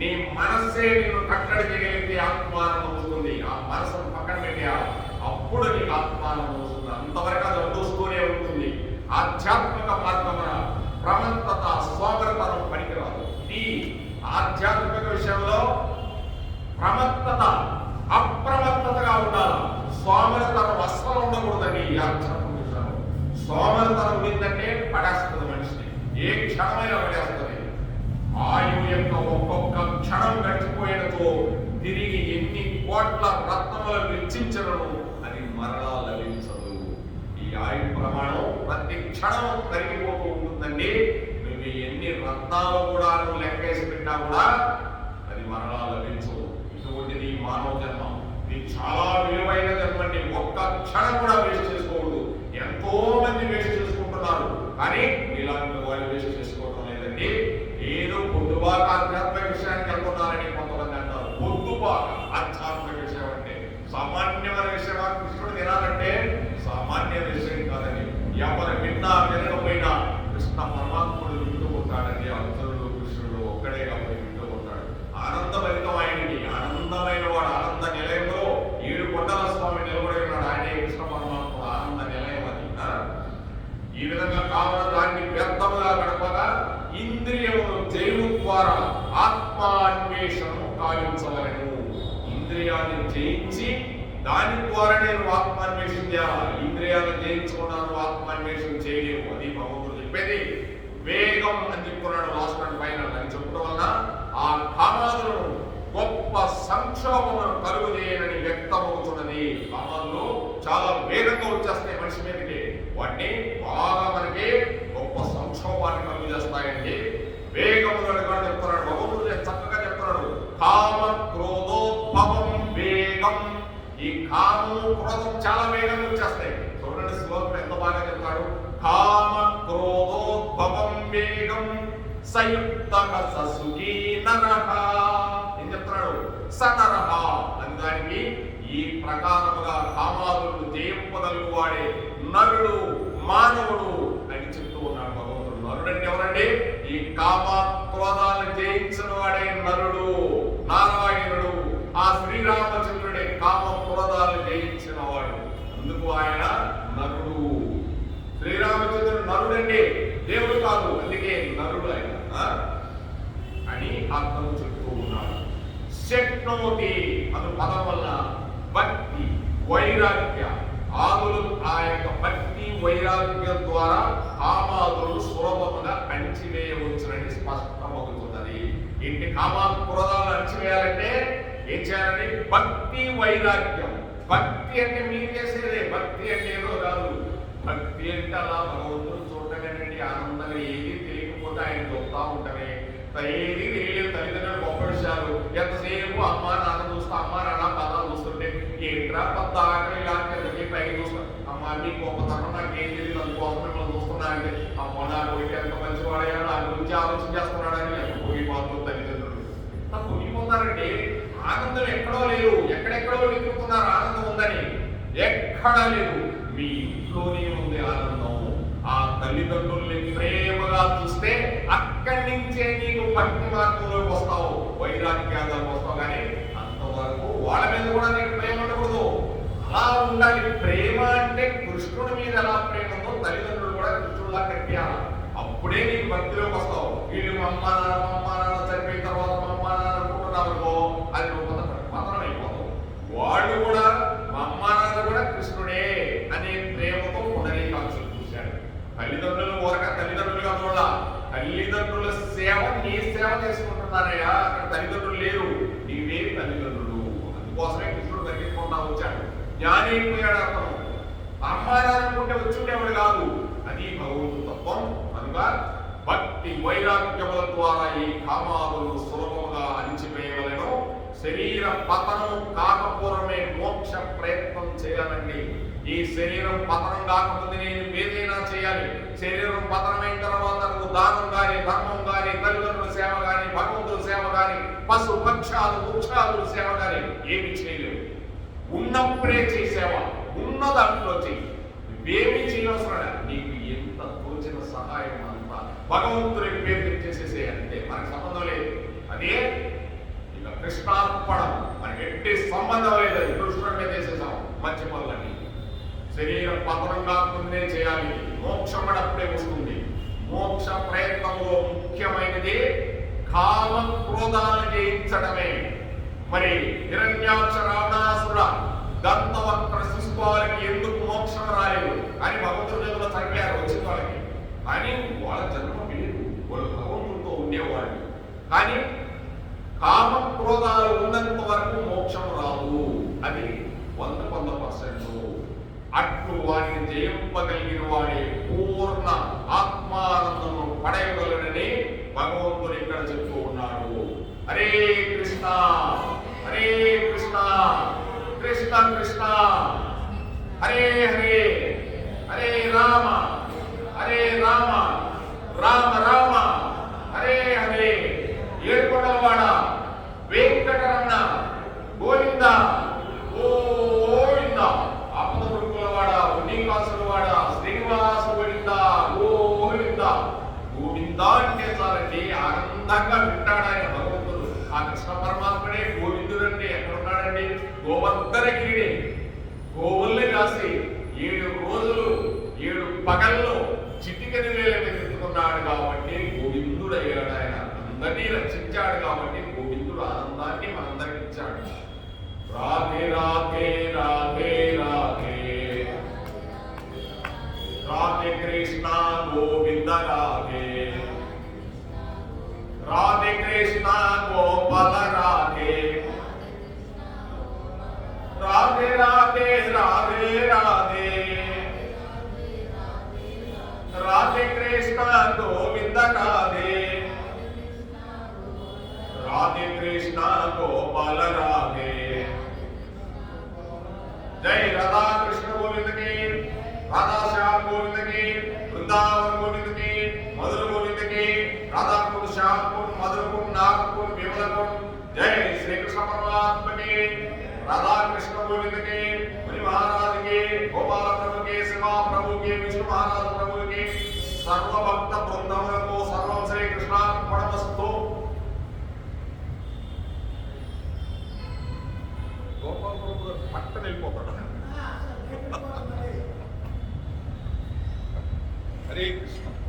నీ మనస్సే నిన్ను కట్టడి చేయగలిగితే ఆత్మానందం వస్తుంది. ఆ మనసును పక్కన పెట్టేయాలి, అప్పుడు నీకు ఆత్మానందం వస్తుంది. అంతవరకు అది వస్తూనే ఉంటుంది. ఆధ్యాత్మిక మార్గమున ప్రమత్తత సోమరతనం పనికిరాదు. ఈ ఆధ్యాత్మిక విషయంలో ప్రమత్తత అప్రమత్తతగా ఉండాలి. సోమరతనం అస్సలు ఉండకూడదండి. ఈ ఆధ్యాత్మిక విషయంలో సోమరతనం ఉండిందంటే పడేస్తుంది మనిషిని, ఏ క్షణమైనా పడేస్తుంది. ఆయువు యొక్క ఒక్కొక్క క్షణం గడిచిపోయేటతో తిరిగి ఎన్ని కోట్ల రత్నములను వెచ్చించను అది మరలా లభించదు. ఈ ఆయు ప్రమాణం ప్రతి క్షణం కరిగిపోతూ ఉంటుందండి. నువ్వు ఎన్ని రత్నాలు కూడా నువ్వు లెక్కేసి పెట్టినా కూడా అది మరలా లభించదు. ఇటువంటిది మానవ జన్మ. ఇది చాలా విలువైన జన్మ అండి. ఒక్క క్షణం కూడా వేస్ట్ చేసుకోకూడదు. ఎంతో మంది వేస్ట్ చేసుకుంటున్నారు, కానీ ఇలాంటి వాళ్ళు వేస్ట్ చేసుకోవడం లేదండి. ఏదో పొద్దుబాగా ఆధ్యాత్మిక విషయానికి వెళ్తున్నారని కొంతమంది అంటారు. పొద్దుబాగా ఆధ్యాత్మిక విషయం అంటే సామాన్యమైన విషయమా? కృష్ణుడు తినాలంటే సామాన్య విషయం కాదని. ఎవరు విన్నా వినకపోయినా కృష్ణ పరమాత్ముడు వింటూ ఉంటాడండి. అర్జునుడు కృష్ణుడు ఒక్కడే కాబట్టి వింటూ ఉంటాడు. ఆనందభరితం ఆయనకి, ఆనందమైన వాడు. ఆనంద నిలయంలో 7 కొండల స్వామి నిలబడి ఉన్నాడు. ఆయనే కృష్ణ పరమాత్ముడు ఆనంద నిలయం అది. ఈ విధంగా కావున దాన్ని వ్యర్థముగా గడపగా ఇంద్రియమును జయము ద్వారా ఆత్మాన్వేషణను కావించవలను. ఇంద్రియాన్ని జయించి దాని ద్వారా నేను ఆత్మాన్వేషణ చేయాలి. ఇంద్రియాలను జయించుకున్నాను, ఆత్మాన్వేషణ చేయలేము. అది భగవంతుడు చెప్పేది. వేగం అని చెప్పుకున్నాడు లాస్ట్ అండ్ ఫైనల్ అని చెప్పడం వలన ఆ కామాలను గొప్ప సంక్షోభమును కలుగు చేయనని వ్యక్తమవుతున్నది. కామాలు చాలా వేగంగా వచ్చేస్తాయి మనిషి మీదకి. వాటిని బాగా మనకి గొప్ప సంక్షోభాన్ని కలుగు చేస్తాయండి. వేగములు కూడా చెప్తున్నాడు భగవంతుడు, చక్కగా చెప్తున్నాడు. కామ క్రోధోద్భవం వేగం. ఈ కామము క్రోధం చాలా వేగంగా వచ్చేస్తాయి. చూడండి శ్లోకం ఎంత బాగా చెప్తాడు. కామ క్రోధోద్భవం వేగం సంయుక్తః ససుఖీ నరః. ఏం చెప్తున్నాడు? సనరః అని దానికి ఈ ప్రకారముగా కామాదులను జయింపగలుగు వాడే నరుడు మానవుడు అని చెప్తూ ఉన్నాడు భగవంతుడు. నరుడు నరుడు ఎవరండి? ఈ కామ క్రోధాలను జయించిన వాడే నరుడు, నారాయణుడు. ఆ శ్రీరామచంద్రుడే కామ క్రోధాలను జయించిన వాడు, అందుకు ఆయన నరుడు. శ్రీరామచంద్రుడు నరుడండి, దేవుడు కాదు, అందుకే నరుడు ఆయన అని అర్థం చెప్తూ ఉన్నాడు. శక్నోతి అను పదం వల్ల భక్తి వైరాగ్య ఆదులు, ఆ యొక్క భక్తి వైరాగ్యం ద్వారా కామాదులు సులభముగా అణిచివేయవచ్చునని స్పష్టమవుతున్నది. ఇంటి కామాక్రోధాలను అణిచివేయాలంటే ఏం చేయాలంటే భక్తి వైరాగ్యం. భక్తి అంటే మీరు చేసేదే, భక్తి అంటే ఏదో కాదు. భక్తి అంటే అలా భగవంతుడు చూడటమేనండి, ఆనందంగా ఏది తెలియకపోతే ఆయన చూస్తూ ఉంటామే. ఏది తెలియలేదు, తల్లిదండ్రులు గొప్ప విషయాలు ఎంతసేపు అమ్మ నాన్న చూస్తా, అమ్మ నాన్న పదాలు చూస్తుంటే ఏంట్రా పెద్ద ఆకలి ఇలాంటి పైకి చూస్తాం. అమ్మ మీ గొప్పతనం నాకు ఏం తెలియదు, అందుకోసం మిమ్మల్ని చూస్తున్నా అంటే అమ్మ నా కొడుకు ఎంత మంచివాడయ్యా, నా గురించి ఆలోచన చేస్తున్నాడని ఎంత పోయిపోతుంది తల్లిదండ్రులు. ఎంత పోయిపోతారంటే ఆనందం ఎక్కడో లేదు, ఎక్కడెక్కడో వెతుకుతున్నారు ఆనందం ఉందని. ఎక్కడా లేదు, మీ ఇంట్లోనే ఉంది ఆనందం. ఆ తల్లిదండ్రుల్ని ప్రేమగా చూస్తే అక్కడి నుంచే నీకు భక్తి మార్గంలోకి వస్తావు, వైరాగ్యాలకు వస్తావు. కానీ అంతవరకు వాళ్ళ మీద కూడా నీకు ప్రేమ ఉండకూడదు, అలా ఉండాలి. ప్రేమ అంటే కృష్ణుడి మీద ఎలా ప్రేమ ఉందో తల్లిదండ్రులు కూడా కృష్ణుడిలా కట్టాలి, అప్పుడే నీకు భక్తిలోకి వస్తావు. వీళ్ళు అమ్మ నాన్న చనిపోయిన తర్వాత అమ్మ నాన్న అనుకుంటున్నావు, అది పతనం అయిపోతావు. వాళ్ళు కూడా మా అమ్మ నాన్న కూడా కృష్ణుడే అనే ప్రేమతో పునరీకాంక్షలు చూశాడు. తల్లిదండ్రులు ఊరక తల్లిదండ్రులుగా చూడాల, తల్లిదండ్రుల సేవ నీ సేవ చేసుకుంటున్నారయ్యా. అక్కడ తల్లిదండ్రులు లేరు, నీవే తల్లిదండ్రులు. అందుకోసమే కృష్ణుడు తగ్గించుకుంటా వచ్చాడు. జ్ఞాని అయిపోయాడు అతను. అమ్మారానుకుంటే వచ్చుండేవాడు కాదు, అది భగవంతుడు తత్వం. కనుక భక్తి వైరాగ్యముల ద్వారా ఈ కామాలను సులభముగా అణిచివేయవలెను. శరీర పతనం కాకపోవడమే మోక్ష ప్రయత్నం చేయాలండి. ఈ శరీరం పతనం కాకముందు నేను ఏదైనా చేయాలి. శరీరం పతనమైన తర్వాత నువ్వు దానం కానీ, ధర్మం కానీ, తల్లిదండ్రుల సేవ కానీ, భగవంతుల సేవ కానీ, పశు పక్షాలు వృక్షాదుల సేవ కానీ ఏమి చేయలేవు. ఉన్నప్పుడే చేసేవా, ఉన్న దాంట్లో చెయ్యి. నువ్వేమీ చేయవసరం, నీకు ఎంత తోచిన సహాయం అంతా భగవంతుడి పేరు చేసేసే, అంతే, మనకు సంబంధం లేదు. అదే ఇక కృష్ణార్పణం, మనకి ఎట్టి సంబంధం లేదు. కృష్ణుడి మీద వేసేసాం మంచి పనులని. శరీరం పతనం కాకుండానే చేయాలి, మోక్షం అప్పుడే వస్తుంది. మోక్ష ప్రయత్నంలో ముఖ్యమైనది కామ క్రోధాలను జయించడమే. మరి హిరణ్యాక్ష రావణాసుర దంతవక్ర శిశుపాలకి ఎందుకు మోక్షం రాలేదు అని భగవంతుడు చనిపోయారు వచ్చిన వాళ్ళకి. కానీ వాళ్ళ జన్మ లేదు, వాళ్ళు భగవంతుడితో ఉండేవాళ్ళు. కానీ కామ క్రోధాలు ఉన్నంత వరకు మోక్షం రాదు, అది 100%. అట్లు వాటిని జయింపగలిగిన వాడే పూర్ణ ఆత్మానందము పడేయగలడని భగవంతుడు ఇక్కడ చెప్తూ ఉన్నాడు. హరే కృష్ణ హరే కృష్ణ కృష్ణ కృష్ణ హరే హరే, హరే రామ హరే రామ రామ రామ హరే హరే. ఏడుకొండలవాడ వెంకటరమణ గోవింద గోవింద. ఆపదముడుకులవాడ ఉన్నీకాసులవాడ శ్రీనివాస గోవింద గోవింద. గోవింద అంటే చాలండి, ఆనందంగా వింటాడు ఆయన భగవంతుడు. ఆ కృష్ణ పరమాత్మనే గోవిందుడు అంటే ఎక్కడున్నాడండి? గోవర్ధనగిరిని గోవుల్ని కాసి 7 రోజులు 7 పగల్లో చిటికని వేల మీద ఎత్తుకున్నాడు కాబట్టి గోవిందుడు అయ్యాడు. ఆయన అందరినీ రక్షించాడు కాబట్టి గోవిందుడు ఆనందాన్ని మనందరికి ఇచ్చాడు. రాధే రాధే రాధే రాధే రాధే కృష్ణ గోవింద రాధే రాధే కృష్ణ గోపాల రాధే రాధే రాధే రాధే రాధే రాధే కృష్ణ గోవింద రాధే రాధే కృష్ణ గోపాల రాధే. జై రాధా కృష్ణ గోవింద కి, రాధా శ్యామ్ గోవింద కి, వృందావన్ గోవింద కి, మధుర గోవింద కి, రాధాకుడు శ్యామ్కుడు మధురకుడు నాగకుడు విమలకుడు. జై శ్రీకృష్ణ పరమాత్మ కి, राधा कृष्ण गोविंद के, मुनि महाराज के, गोपाल प्रभु के, शिवा प्रभु के, विष्णु महाराज प्रभु के, सर्व भक्त वृंदों హరే కృష్ణ.